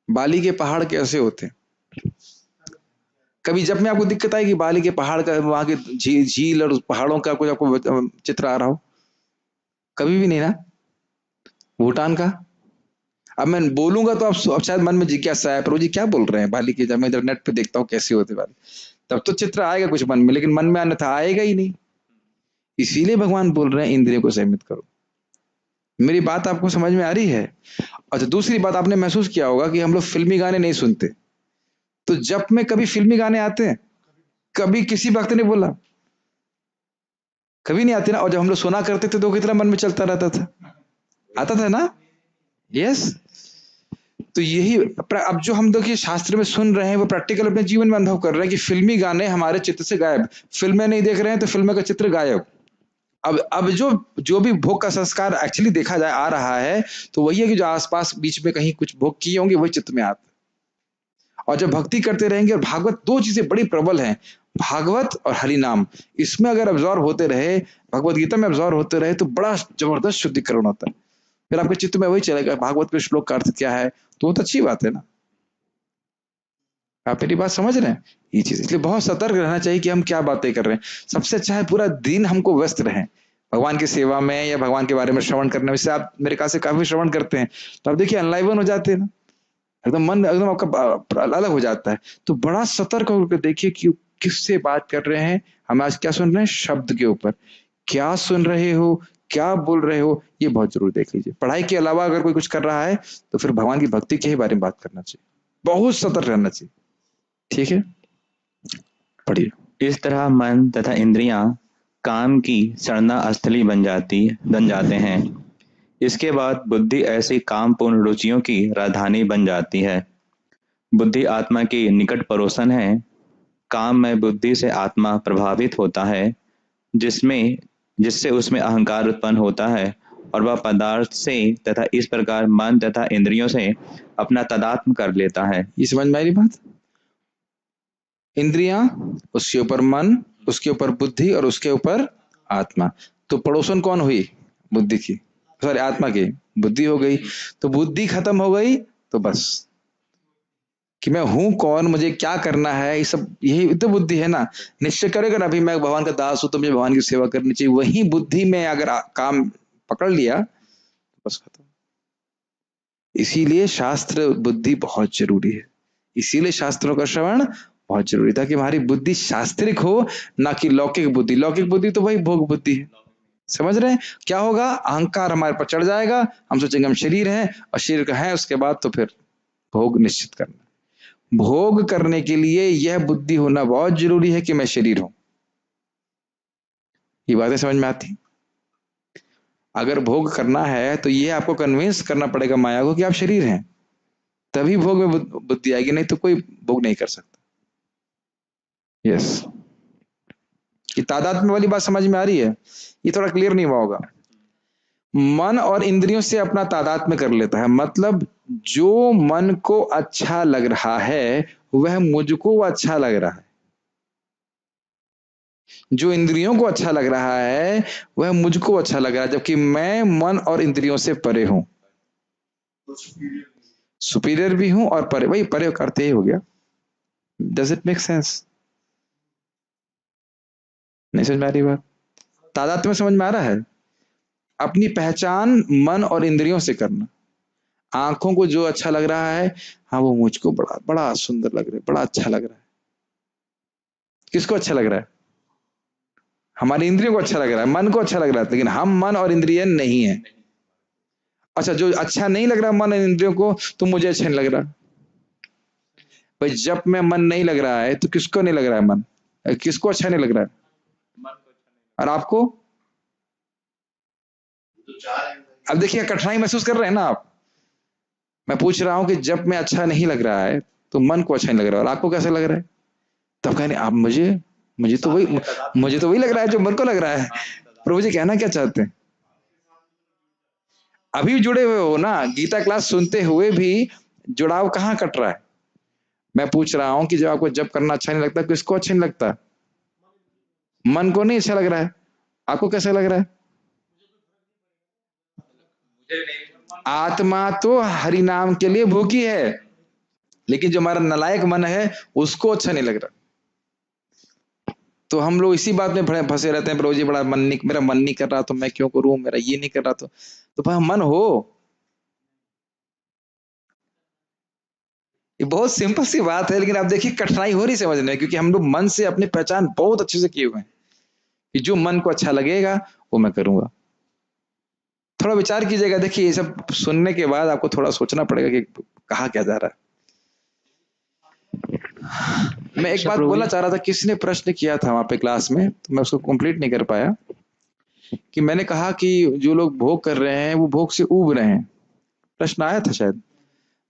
[SPEAKER 1] बाली के पहाड़ कैसे होते हैं? कभी जब में आपको दिक्कत आई कि बाली के पहाड़ का, वहां के झील और पहाड़ों का कुछ आपको चित्र आ रहा हो? कभी भी नहीं ना। भूटान का अब मैं बोलूंगा तो आप शायद मन में जिज्ञासा है, प्रभु जी क्या बोल रहे हैं बाली के? जब मैं इधर नेट पे देखता हूँ कैसे होते बाली, तब तो चित्र आएगा कुछ मन में, लेकिन मन में अन्यथा आएगा ही नहीं। इसीलिए भगवान बोल रहे हैं इंद्रियों को संयमित करो। मेरी बात आपको समझ में आ रही है? अच्छा, दूसरी बात आपने महसूस किया होगा कि हम लोग फिल्मी गाने नहीं सुनते, तो जब में कभी फिल्मी गाने आते हैं? कभी किसी भक्त ने बोला? कभी नहीं आते ना। और जब हम लोग सुना करते थे तो कितना मन में चलता रहता था, आता था ना। यस, तो यही अब जो हम लोग ये शास्त्र में सुन रहे हैं वो प्रैक्टिकल अपने जीवन में अनुभव कर रहे हैं कि फिल्मी गाने हमारे चित्र से गायब। फिल्में नहीं देख रहे हैं तो फिल्म का चित्र गायब। अब जो भी भोग का संस्कार एक्चुअली देखा जाए आ रहा है, तो वही है कि जो आसपास बीच में कहीं कुछ भोग किए होंगे वही चित्त में आता है। और जब भक्ति करते रहेंगे, और भागवत, दो चीजें बड़ी प्रबल हैं, भागवत और हरि नाम, इसमें अगर अब्जॉर्व होते रहे, भगवत गीता में अब्जॉर्व होते रहे, तो बड़ा जबरदस्त शुद्धिकरण होता है। फिर आपके चित्त में वही चलेगा भागवत के श्लोक का अर्थ क्या है, तो अच्छी बात है ना। आप मेरी बात समझ रहे हैं? ये चीज, इसलिए बहुत सतर्क रहना चाहिए कि हम क्या बातें कर रहे हैं। सबसे अच्छा है पूरा दिन हमको व्यस्त रहें भगवान की सेवा में या भगवान के बारे में श्रवण करने में। आप मेरे ख्याल से काफी श्रवण करते हैं, तो आप देखिए अनलाइवन हो जाते हैं ना, एकदम मन एकदम आपका अलग हो जाता है। तो बड़ा सतर्क होकर देखिए कि किससे बात कर रहे हैं, हम आज क्या सुन रहे हैं, शब्द के ऊपर क्या सुन रहे हो, क्या बोल रहे हो, ये बहुत जरूर देख लीजिए। पढ़ाई के अलावा अगर कोई कुछ कर रहा है तो फिर भगवान की भक्ति के ही बारे में बात करना चाहिए, बहुत सतर्क रहना चाहिए। ठीक है, पढ़िए।
[SPEAKER 5] इस तरह मन तथा इंद्रियां काम की सड़ना स्थली बन जाते हैं। इसके बाद बुद्धि ऐसी कामपूर्ण रुचियों की राजधानी बन जाती है। बुद्धि आत्मा की निकट पड़ोसन है। काम में बुद्धि से आत्मा प्रभावित होता है, जिससे उसमें अहंकार उत्पन्न होता है और वह पदार्थ से तथा इस प्रकार मन तथा इंद्रियों से अपना तादात्म्य कर लेता है।
[SPEAKER 1] ये समझ में आई बात? इंद्रियां, उसके ऊपर मन, उसके ऊपर बुद्धि और उसके ऊपर आत्मा। तो पड़ोसन कौन हुई? बुद्धि की, सॉरी आत्मा की। बुद्धि हो गई, तो बुद्धि खत्म हो गई तो बस कि मैं हूं कौन, मुझे क्या करना है, ये सब यही तो बुद्धि है ना। निश्चय करेगा ना, अभी मैं भगवान का दास हूं तो मुझे भगवान की सेवा करनी चाहिए, वही बुद्धि में अगर काम पकड़ लिया तो बस खत्म। इसीलिए शास्त्र बुद्धि बहुत जरूरी है, इसीलिए शास्त्रों का श्रवण बहुत जरूरी था कि हमारी बुद्धि शास्त्रिक हो, ना कि लौकिक बुद्धि। लौकिक बुद्धि तो वही भोग बुद्धि है। समझ रहे हैं? क्या होगा? अहंकार हमारे पर चढ़ जाएगा, हम सोचेंगे हम शरीर हैं, और शरीर का है, उसके बाद तो फिर भोग निश्चित करना। भोग करने के लिए यह बुद्धि होना बहुत जरूरी है कि मैं शरीर हूं। ये बातें समझ में आती? अगर भोग करना है तो ये आपको कन्विंस करना पड़ेगा माया को कि आप शरीर हैं, तभी भोग में बुद्धि आएगी, नहीं तो कोई भोग नहीं कर सकता। यस, ये तादात्म्य वाली बात समझ में आ रही है? ये थोड़ा क्लियर नहीं हुआ होगा। मन और इंद्रियों से अपना तादात्म्य कर लेता है, मतलब जो मन को अच्छा लग रहा है वह मुझको अच्छा लग रहा है, जो इंद्रियों को अच्छा लग रहा है वह मुझको अच्छा लग रहा है, जबकि मैं मन और इंद्रियों से परे हूं, सुपीरियर भी हूं और परे। वही परे करते ही हो गया। Does it make sense? नहीं समझ में आ रही बात? तादात्म्य समझ में आ रहा है? अपनी पहचान मन और इंद्रियों से करना। आंखों को जो अच्छा लग रहा है, हाँ वो मुझको बड़ा बड़ा सुंदर लग रहा है, बड़ा अच्छा लग रहा है। किसको अच्छा लग रहा है? हमारी इंद्रियों को अच्छा लग रहा है, मन को अच्छा लग रहा है, लेकिन हम मन और इंद्रिय नहीं है। अच्छा, जो अच्छा नहीं लग रहा मन और इंद्रियों को, तो मुझे अच्छा नहीं लग रहा। भाई जब में मन नहीं लग रहा है तो किसको नहीं लग रहा है? मन किसको अच्छा नहीं लग रहा है? और आपको? अब देखिए कठिनाई महसूस कर रहे हैं ना आप। मैं पूछ रहा हूं कि जब में अच्छा नहीं लग रहा है तो मन को अच्छा नहीं लग रहा है, और आपको कैसा लग रहा है? तब कहने आप मुझे तो वही लग रहा है जो मन को लग रहा है। प्रभु जी कहना क्या चाहते हैं? अभी भी जुड़े हुए हो ना, गीता क्लास सुनते हुए भी जुड़ाव कहाँ कट रहा है? मैं पूछ रहा हूं कि जब आपको जब करना अच्छा नहीं लगता, किसको अच्छा नहीं लगता? मन को नहीं अच्छा लग रहा है, आपको कैसा लग रहा है? आत्मा तो हरि नाम के लिए भूखी है, लेकिन जो हमारा नलायक मन है उसको अच्छा नहीं लग रहा। तो हम लोग इसी बात में फंसे रहते हैं, प्रभु जी बड़ा मेरा मन नहीं कर रहा तो मैं क्यों करूं, मेरा ये नहीं कर रहा तो भाई मन हो। ये बहुत सिंपल सी बात है, लेकिन आप देखिए कठिनाई हो रही समझने में, क्योंकि हम लोग मन से अपनी पहचान बहुत अच्छे से किए हुए हैं कि जो मन को अच्छा लगेगा वो मैं करूंगा। थोड़ा विचार कीजिएगा, देखिए ये सब सुनने के बाद आपको थोड़ा सोचना पड़ेगा कि कहा क्या जा रहा है। मैं एक बात बोलना चाह रहा था, किसी ने प्रश्न किया था वहां पे क्लास में, तो मैं उसको कंप्लीट नहीं कर पाया, कि मैंने कहा कि जो लोग भोग कर रहे हैं वो भोग से ऊब रहे हैं। प्रश्न आया था शायद,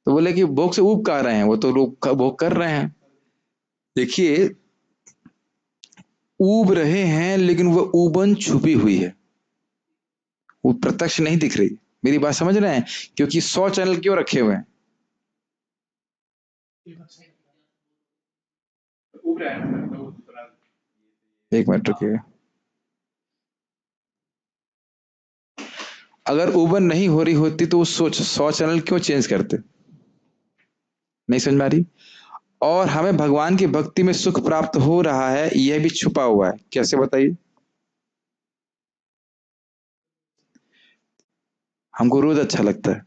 [SPEAKER 1] तो बोले कि भोग से ऊब कहाँ रहे हैं, वो तो लोग भोग कर रहे हैं। देखिए ऊब रहे हैं, लेकिन वो ऊबन छुपी हुई है, वो प्रत्यक्ष नहीं दिख रही। मेरी बात समझ रहे हैं? क्योंकि 100 चैनल क्यों रखे हुए हैं? एक मिनट रुकिए। अगर ऊबन नहीं हो रही होती तो वो 100 चैनल क्यों चेंज करते? नहीं समझ में आ रही? और हमें भगवान की भक्ति में सुख प्राप्त हो रहा है, यह भी छुपा हुआ है। कैसे बताइए? हमको रोज अच्छा लगता है,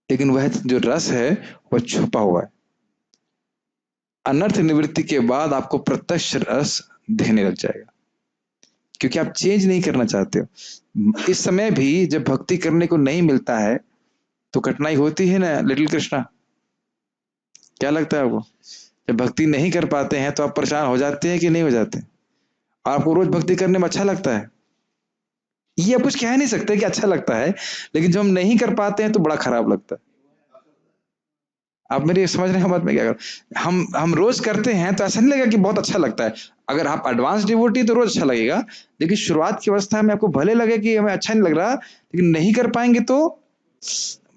[SPEAKER 1] लेकिन वह जो रस है वह छुपा हुआ है। अनर्थ निवृत्ति के बाद आपको प्रत्यक्ष रस देने लग जाएगा, क्योंकि आप चेंज नहीं करना चाहते हो। इस समय भी जब भक्ति करने को नहीं मिलता है तो कठिनाई होती है ना लिटिल कृष्णा? क्या लगता है आपको? जब भक्ति नहीं कर पाते हैं तो आप परेशान हो जाते हैं कि नहीं हो जाते? आपको रोज भक्ति करने में अच्छा लगता है, ये आप कुछ कह नहीं सकते कि अच्छा लगता है, लेकिन जब हम नहीं कर पाते हैं तो बड़ा खराब लगता है। आप मेरी समझ रहे हैं बात में क्या कर, हम रोज करते हैं तो ऐसा नहीं लगेगा कि बहुत अच्छा लगता है। अगर आप एडवांस डिवोटी तो रोज अच्छा लगेगा, लेकिन शुरुआत की अवस्था में आपको भले लगे कि हमें अच्छा नहीं लग रहा, लेकिन नहीं कर पाएंगे तो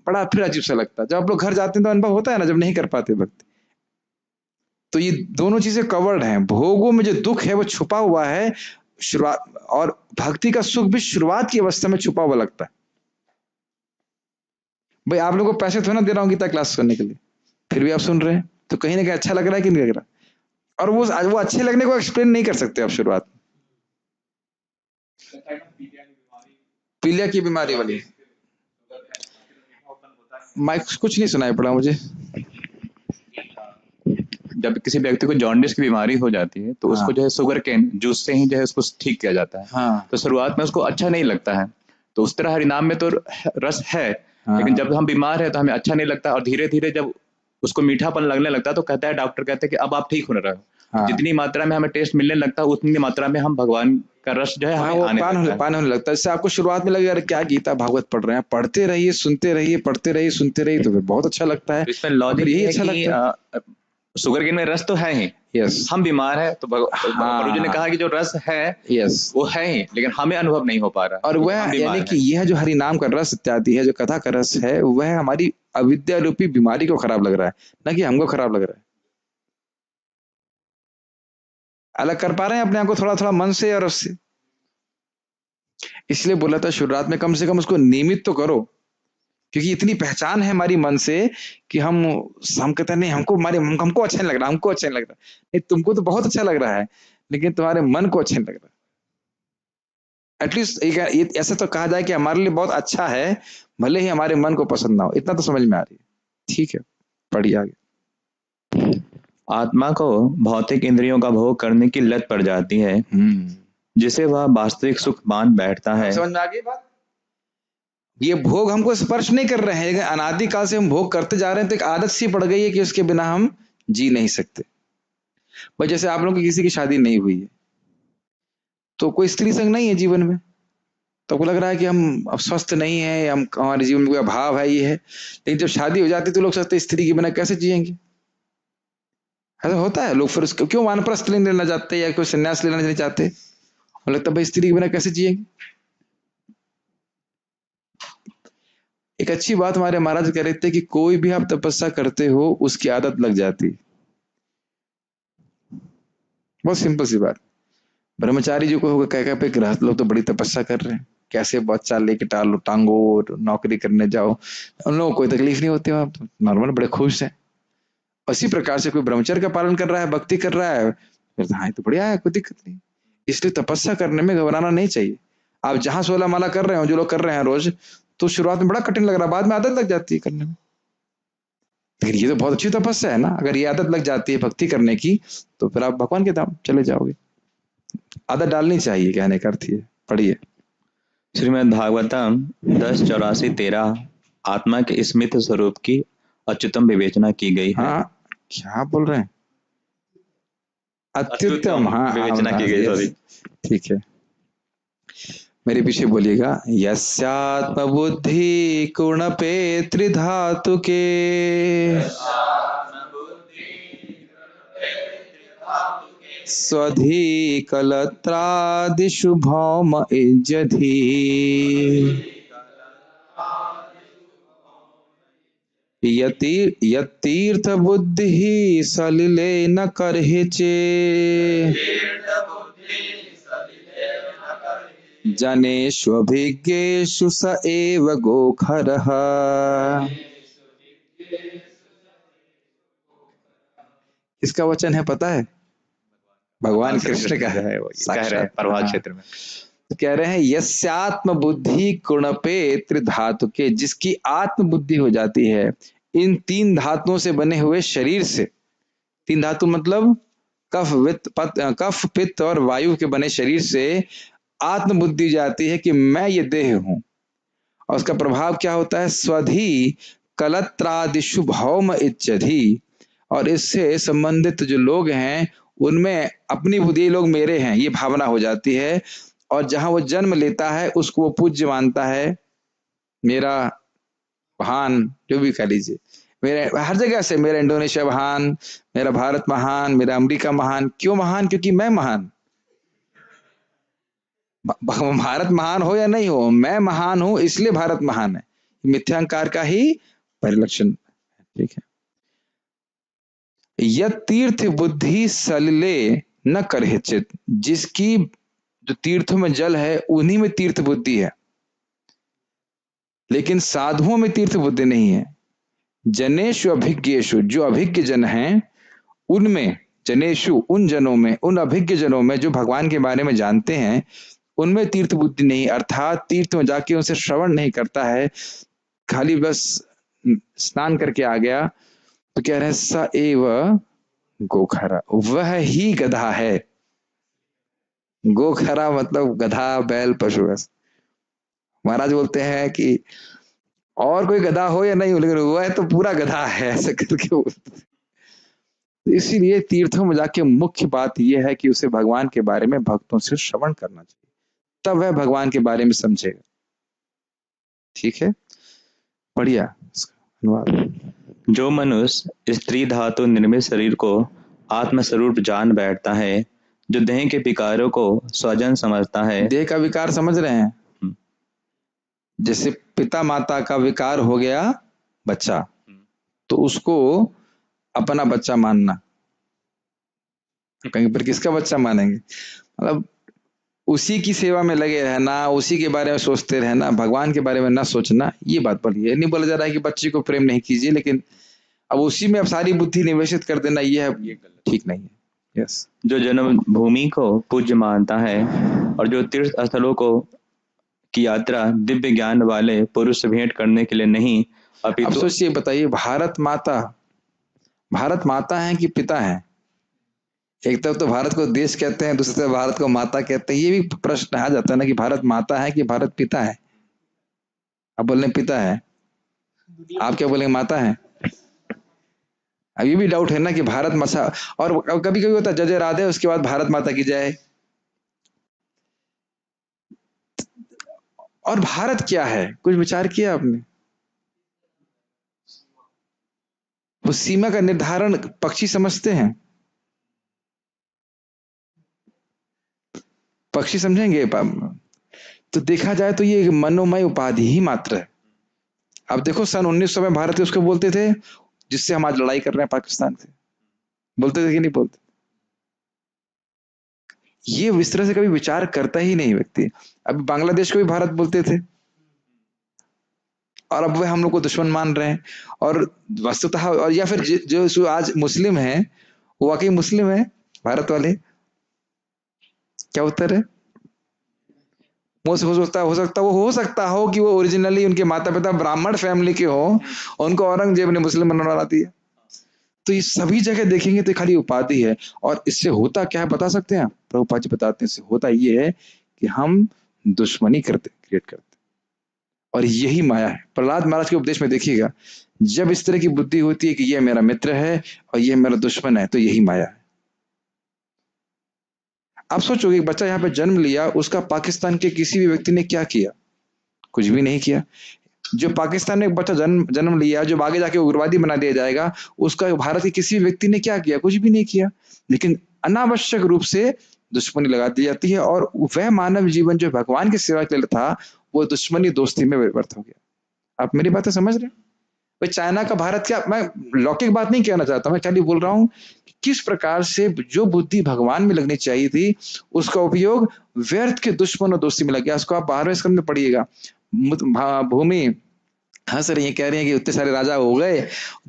[SPEAKER 1] बड़ा फिर अजीब सा लगता है। जब आप लोग घर जाते हैं तो अनुभव होता है ना, जब नहीं कर पाते भक्ति। तो ये दोनों चीजें कवर्ड हैं। भोगों में जो दुख है वो छुपा हुआ है, शुरुआत, और भक्ति का सुख भी शुरुआत की अवस्था में छुपा हुआ लगता है। भाई आप लोगों को पैसे थोड़ा ना दे रहा हूँ गीता क्लास करने के लिए, फिर भी आप सुन रहे हैं, तो कहीं ना कहीं अच्छा लग रहा है कि नहीं लग रहा। और वो अच्छे लगने को एक्सप्लेन नहीं कर सकते आप शुरुआत में। पीलिया की बीमारी वाली माइक कुछ नहीं सुनाई पड़ा मुझे।
[SPEAKER 5] जब किसी व्यक्ति को जॉन्डिस की बीमारी हो जाती है तो उसको जो है शुगर केन जूस से ही जो है उसको ठीक किया जाता है।
[SPEAKER 1] हाँ।
[SPEAKER 5] तो शुरुआत में उसको अच्छा नहीं लगता है, तो उस तरह हरिनाम में तो रस है, लेकिन जब हम बीमार है तो हमें अच्छा नहीं लगता, और धीरे धीरे जब उसको मीठापन लगने लगता है तो कहता है, डॉक्टर कहते हैं कि अब आप ठीक होने रहे हो।
[SPEAKER 1] हाँ।
[SPEAKER 5] जितनी मात्रा में हमें टेस्ट मिलने लगता है उतनी मात्रा में हम भगवान का रस जो है
[SPEAKER 1] हाँ,
[SPEAKER 5] हमें
[SPEAKER 1] वो
[SPEAKER 5] आने
[SPEAKER 1] पान होने लगता है। इससे आपको शुरुआत में लगेगा यार क्या गीता भागवत पढ़ रहे हैं, पढ़ते रहिए, सुनते रहिए, पढ़ते रहिए, सुनते रहिए, तो फिर बहुत अच्छा लगता है।
[SPEAKER 5] तो इसमें लॉजिक
[SPEAKER 1] यही
[SPEAKER 5] ये
[SPEAKER 1] अच्छा
[SPEAKER 5] है
[SPEAKER 1] लगता है।
[SPEAKER 5] कि शुगर केन में रस तो है ही,
[SPEAKER 1] यस,
[SPEAKER 5] हम बीमार है तो गुरु जी ने कहा कि जो रस है
[SPEAKER 1] यस,
[SPEAKER 5] वो है ही, लेकिन हमें अनुभव नहीं हो पा रहा।
[SPEAKER 1] और वह यानी कि यह जो हरि नाम का रस इत्यादि है, जो कथा का रस है, वह हमारी अविद्या रूपी बीमारी को खराब लग रहा है, ना कि हमको खराब लग रहा है। अलग कर पा रहे हैं अपने आप को थोड़ा थोड़ा मन से और उससे। इसलिए बोला था शुरुआत में कम से कम उसको नियमित तो करो, क्योंकि इतनी पहचान है हमारी मन से कि हम कहते हैं नहीं हमको अच्छा नहीं लग रहा, हमको अच्छा नहीं लग रहा। नहीं, तुमको तो बहुत अच्छा लग रहा है, लेकिन तुम्हारे मन को अच्छा नहीं लग रहा। एटलीस्ट ऐसा तो कहा जाए कि हमारे लिए बहुत अच्छा है, भले ही हमारे मन को पसंद ना हो, इतना तो समझ में आ रही है। ठीक है, पढ़िए आगे।
[SPEAKER 5] आत्मा को भौतिक इंद्रियों का भोग करने की लत पड़ जाती है, जिसे वह वास्तविक सुख मान बैठता है।
[SPEAKER 1] समझ में आ गई बात? ये भोग हमको स्पर्श नहीं कर रहे हैं, लेकिन अनादिकाल से हम भोग करते जा रहे हैं, तो एक आदत सी पड़ गई है कि उसके बिना हम जी नहीं सकते। भाई जैसे आप लोगों की किसी की शादी नहीं हुई है, तो कोई स्त्री संग नहीं है जीवन में, तो आपको लग रहा है कि हम अब स्वस्थ नहीं है, हम हमारे जीवन में कोई अभाव है, ये है। लेकिन जब शादी हो जाती है तो लोग सोचते स्त्री के बिना कैसे जिएंगे। ऐसा होता है, लोग फिर उसको क्यों वानप्रस्थ लेना चाहते या कोई संन्यास लेना नहीं चाहते, और लगता है भाई स्त्री के बिना कैसे जिएंगे। एक अच्छी बात हमारे महाराज कह रहे थे कि कोई भी आप तपस्या करते हो उसकी आदत लग जाती। बहुत सिंपल सी बात। ब्रह्मचारी जो को होगा कह पे गृहस्थ लोग तो बड़ी तपस्या कर रहे हैं, कैसे बच्चा लेके टांगो नौकरी करने जाओ, उन लोगों को कोई तकलीफ नहीं होती, वहां नॉर्मल बड़े खुश हैं। उसी प्रकार से कोई ब्रह्मचर्य का पालन कर रहा है, भक्ति कर रहा है, फिर हाँ तो बढ़िया है, कोई दिक्कत नहीं। इसलिए तपस्या करने में घबराना नहीं चाहिए। आप जहां 16 माला कर रहे हो, जो लोग कर रहे हैं रोज, तो शुरुआत में बड़ा कठिन लग रहा है, बाद में आदत लग जाती है करने में। लेकिन ये तो बहुत अच्छी तपस्या है ना। अगर ये आदत लग जाती है भक्ति करने की, तो फिर आप भगवान के धाम चले जाओगे। आदत डालनी चाहिए, कहने का अर्थ ये। पढ़िए
[SPEAKER 5] श्रीमद् भागवतम 10:84-13 आत्मा के स्मित स्वरूप की अच्युतम विवेचना की गई है।
[SPEAKER 1] हाँ, क्या बोल रहे हैं? अत्युत्तम, हाँ
[SPEAKER 5] विवेचना की गई, सॉरी।
[SPEAKER 1] ठीक है, मेरे पीछे बोलिएगा। यस्यात्म बुद्धि कुणपे त्रिधातु के स्वधि कलत्रादिषु भौम इज्जधि यतीर्थ बुद्धि सलिले न करहिचे जनेष्वभिज्ञेषु स एव गोखरः। इसका वचन है पता है? भगवान कृष्ण का है,
[SPEAKER 5] कह रहे हैं प्रभात क्षेत्र में।
[SPEAKER 1] तो कह रहे हैं यस्यात्म बुद्धि कुणपे त्रिधातु के, जिसकी आत्म बुद्धि हो जाती है इन 3 धातुओं से बने हुए शरीर से। 3 धातु मतलब कफ पित्त और वायु के बने शरीर से आत्म बुद्धि जाती है कि मैं ये देह हूं। और उसका प्रभाव क्या होता है? स्वधि कलत्रादिषु भौम इच्छधि, और इससे संबंधित जो लोग हैं उनमें अपनी बुद्धि, लोग मेरे हैं, ये भावना हो जाती है। और जहां वो जन्म लेता है उसको वो पूज्य मानता है, मेरा भान जो भी कह लीजिए, मेरे हर जगह से, मेरा इंडोनेशिया महान, मेरा भारत महान, मेरा अमेरिका महान। क्यों महान? क्योंकि मैं महान। भारत महान हो या नहीं हो, मैं महान हूं इसलिए भारत महान है। मिथ्यांकार का ही परिलक्षण। ठीक है। यत तीर्थ बुद्धि सलिले न करहि चित, जिसकी जो तीर्थों में जल है उन्हीं में तीर्थ बुद्धि है, लेकिन साधुओं में तीर्थ बुद्धि नहीं है। जनेषु अभिज्ञेषु, जो अभिज्ञ जन हैं उनमें, जनेषु उन जनों में, उन अभिज्ञ जनों में जो भगवान के बारे में जानते हैं, उनमें तीर्थ बुद्धि नहीं। अर्थात तीर्थ में जाके उनसे श्रवण नहीं करता है, खाली बस स्नान करके आ गया, तो कह रहे हैं स एव गोखरा, वह ही गधा है। गोखरा मतलब गधा, बैल, पशु। महाराज बोलते हैं कि और कोई गधा हो या नहीं हो, लेकिन वह तो पूरा गधा है, ऐसे करके बोलते। इसीलिए तीर्थों में जाके मुख्य बात यह है कि उसे भगवान के बारे में भक्तों से श्रवण करना चाहिए, तब वह भगवान के बारे में समझेगा। ठीक है, बढ़िया। धन्यवाद।
[SPEAKER 5] जो मनुष्य स्त्री धातु निर्मित शरीर को आत्मस्वरूप जान बैठता है, जो देह के विकारों को स्वजन समझता है।
[SPEAKER 1] देह का विकार समझ रहे हैं? जैसे पिता माता का विकार हो गया बच्चा, तो उसको अपना बच्चा मानना। कहीं पर किसका बच्चा मानेंगे? मतलब उसी की सेवा में लगे रहना, उसी के बारे में सोचते रहना, भगवान के बारे में ना सोचना। ये बात बोली है। नहीं बोला जा रहा है कि बच्चे को प्रेम नहीं कीजिए, लेकिन अब उसी में अब सारी बुद्धि निवेशित कर देना, ये ठीक नहीं है। यस।
[SPEAKER 5] जो जन्मभूमि को पूज्य मानता है और जो तीर्थ स्थलों को की यात्रा दिव्य ज्ञान वाले पुरुष से भेंट करने के लिए नहीं,
[SPEAKER 1] अब सोचिए, बताइए, भारत माता है कि पिता है? एक तरफ तो भारत को देश कहते हैं, दूसरी तरफ भारत को माता कहते हैं। ये भी प्रश्न आ जाता है ना कि भारत माता है कि भारत पिता है? अब बोल रहे पिता है, आप क्या बोलेंगे? माता है। अब ये भी डाउट है ना कि भारत माता, और कभी कभी होता है जय जय राधे, उसके बाद भारत माता की जय। और भारत क्या है, कुछ विचार किया आपने? वो सीमा का निर्धारण पक्षी समझते हैं? पक्षी समझेंगे? तो देखा जाए तो ये मनोमय उपाधि ही मात्र है। अब देखो, सन 1900 में भारत उसको बोलते थे जिससे हम आज लड़ाई कर रहे हैं पाकिस्तान से। बोलते थे कि नहीं बोलते? ये इस तरह से कभी विचार करता ही नहीं व्यक्ति। अभी बांग्लादेश को भी भारत बोलते थे, और अब वे हम लोग को दुश्मन मान रहे हैं। और वस्तुतः, और या फिर जो आज मुस्लिम है वो वाकई मुस्लिम है भारत वाले? क्या उत्तर है? हो सकता हो कि वो ओरिजिनली उनके माता पिता ब्राह्मण फैमिली के हो, उनको औरंगजेब ने मुस्लिम बनवा दिया। तो ये सभी जगह देखेंगे तो खाली उपाधि है। और इससे होता क्या है बता सकते हैं? प्रभुपाद जी बताते हैं, इससे होता ये है कि हम दुश्मनी क्रिएट करते, और यही माया है। प्रहलाद महाराज के उपदेश में देखिएगा, जब इस तरह की बुद्धि होती है कि यह मेरा मित्र है और यह मेरा दुश्मन है, तो यही माया है। आप सोचोगे, एक बच्चा यहाँ पे जन्म लिया, उसका पाकिस्तान के किसी भी व्यक्ति ने क्या किया? कुछ भी नहीं किया। जो पाकिस्तान में एक बच्चा जन्म लिया, जो आगे जाके उग्रवादी बना दिया जाएगा, उसका भारत के किसी भी व्यक्ति ने क्या किया? कुछ भी नहीं किया। लेकिन अनावश्यक रूप से दुश्मनी लगा दी जाती है, और वह मानव जीवन जो भगवान की सेवा के लिए था, वो दुश्मनी दोस्ती में परिवर्तित हो गया। आप मेरी बातें समझ रहे हैं? भाई, चाइना का भारत क्या, मैं लौकिक बात नहीं कहना चाहता, मैं खाली बोल रहा हूं कि किस प्रकार से जो बुद्धि भगवान में लगनी चाहिए थी, उसका उपयोग व्यर्थ के दुश्मन और दोस्ती में लग गया। उसको आप 12वें स्कंद में पढ़िएगा। भूमि हंस रही है, कह रही है कि उतने सारे राजा हो गए,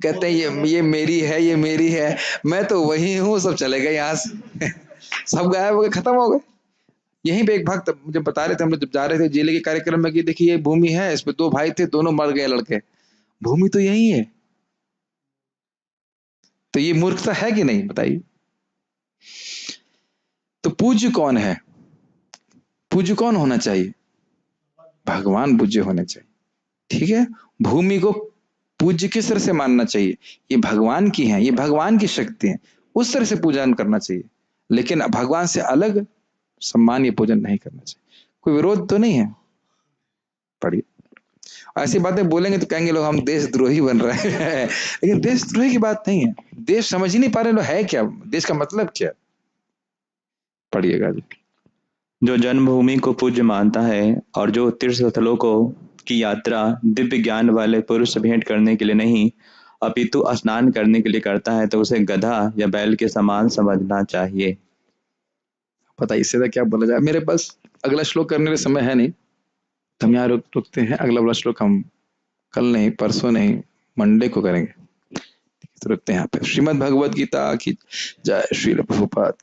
[SPEAKER 1] कहते हैं ये मेरी है, ये मेरी है, मैं तो वही हूँ, सब चले गए यहाँ से सब गायब हो गए, खत्म हो गए। यहीं पे एक भक्त मुझे बता रहे थे, हम लोग जब जा रहे थे जिले के कार्यक्रम में, कि देखिए ये भूमि है, इसमें 2 भाई थे, दोनों मर गए लड़के। भूमि तो यही है। तो ये मूर्खता है कि नहीं, बताइए? तो पूज्य कौन है? पूज्य कौन होना चाहिए? भगवान पूज्य होने चाहिए। ठीक है। भूमि को पूज्य किस तरह से मानना चाहिए? ये भगवान की है, ये भगवान की शक्ति है, उस तरह से पूजन करना चाहिए। लेकिन भगवान से अलग सम्मान, ये पूजन नहीं करना चाहिए। कोई विरोध तो नहीं है? पढ़िए। ऐसी बातें बोलेंगे तो कहेंगे लोग हम देशद्रोही बन रहे हैं। लेकिन देशद्रोही की बात नहीं है, देश समझ ही नहीं पा रहे लोग है क्या, देश का मतलब क्या। पढ़िएगा जी।
[SPEAKER 5] जो जन्मभूमि को पूज्य मानता है और जो तीर्थ स्थलों को की यात्रा दिव्य ज्ञान वाले पुरुष से भेंट करने के लिए नहीं अपितु स्नान करने के लिए करता है तो उसे गधा या बैल के समान समझना चाहिए।
[SPEAKER 1] पता इससे क्या बोला जाए। मेरे पास अगला श्लोक करने के समय है नहीं, तो हम यहाँ रुकते हैं। अगला वाला श्लोक हम कल नहीं, परसों नहीं, मंडे को करेंगे। तो रुकते हैं यहाँ पे। श्रीमद् भगवद गीता की जय। श्रील प्रभुपाद।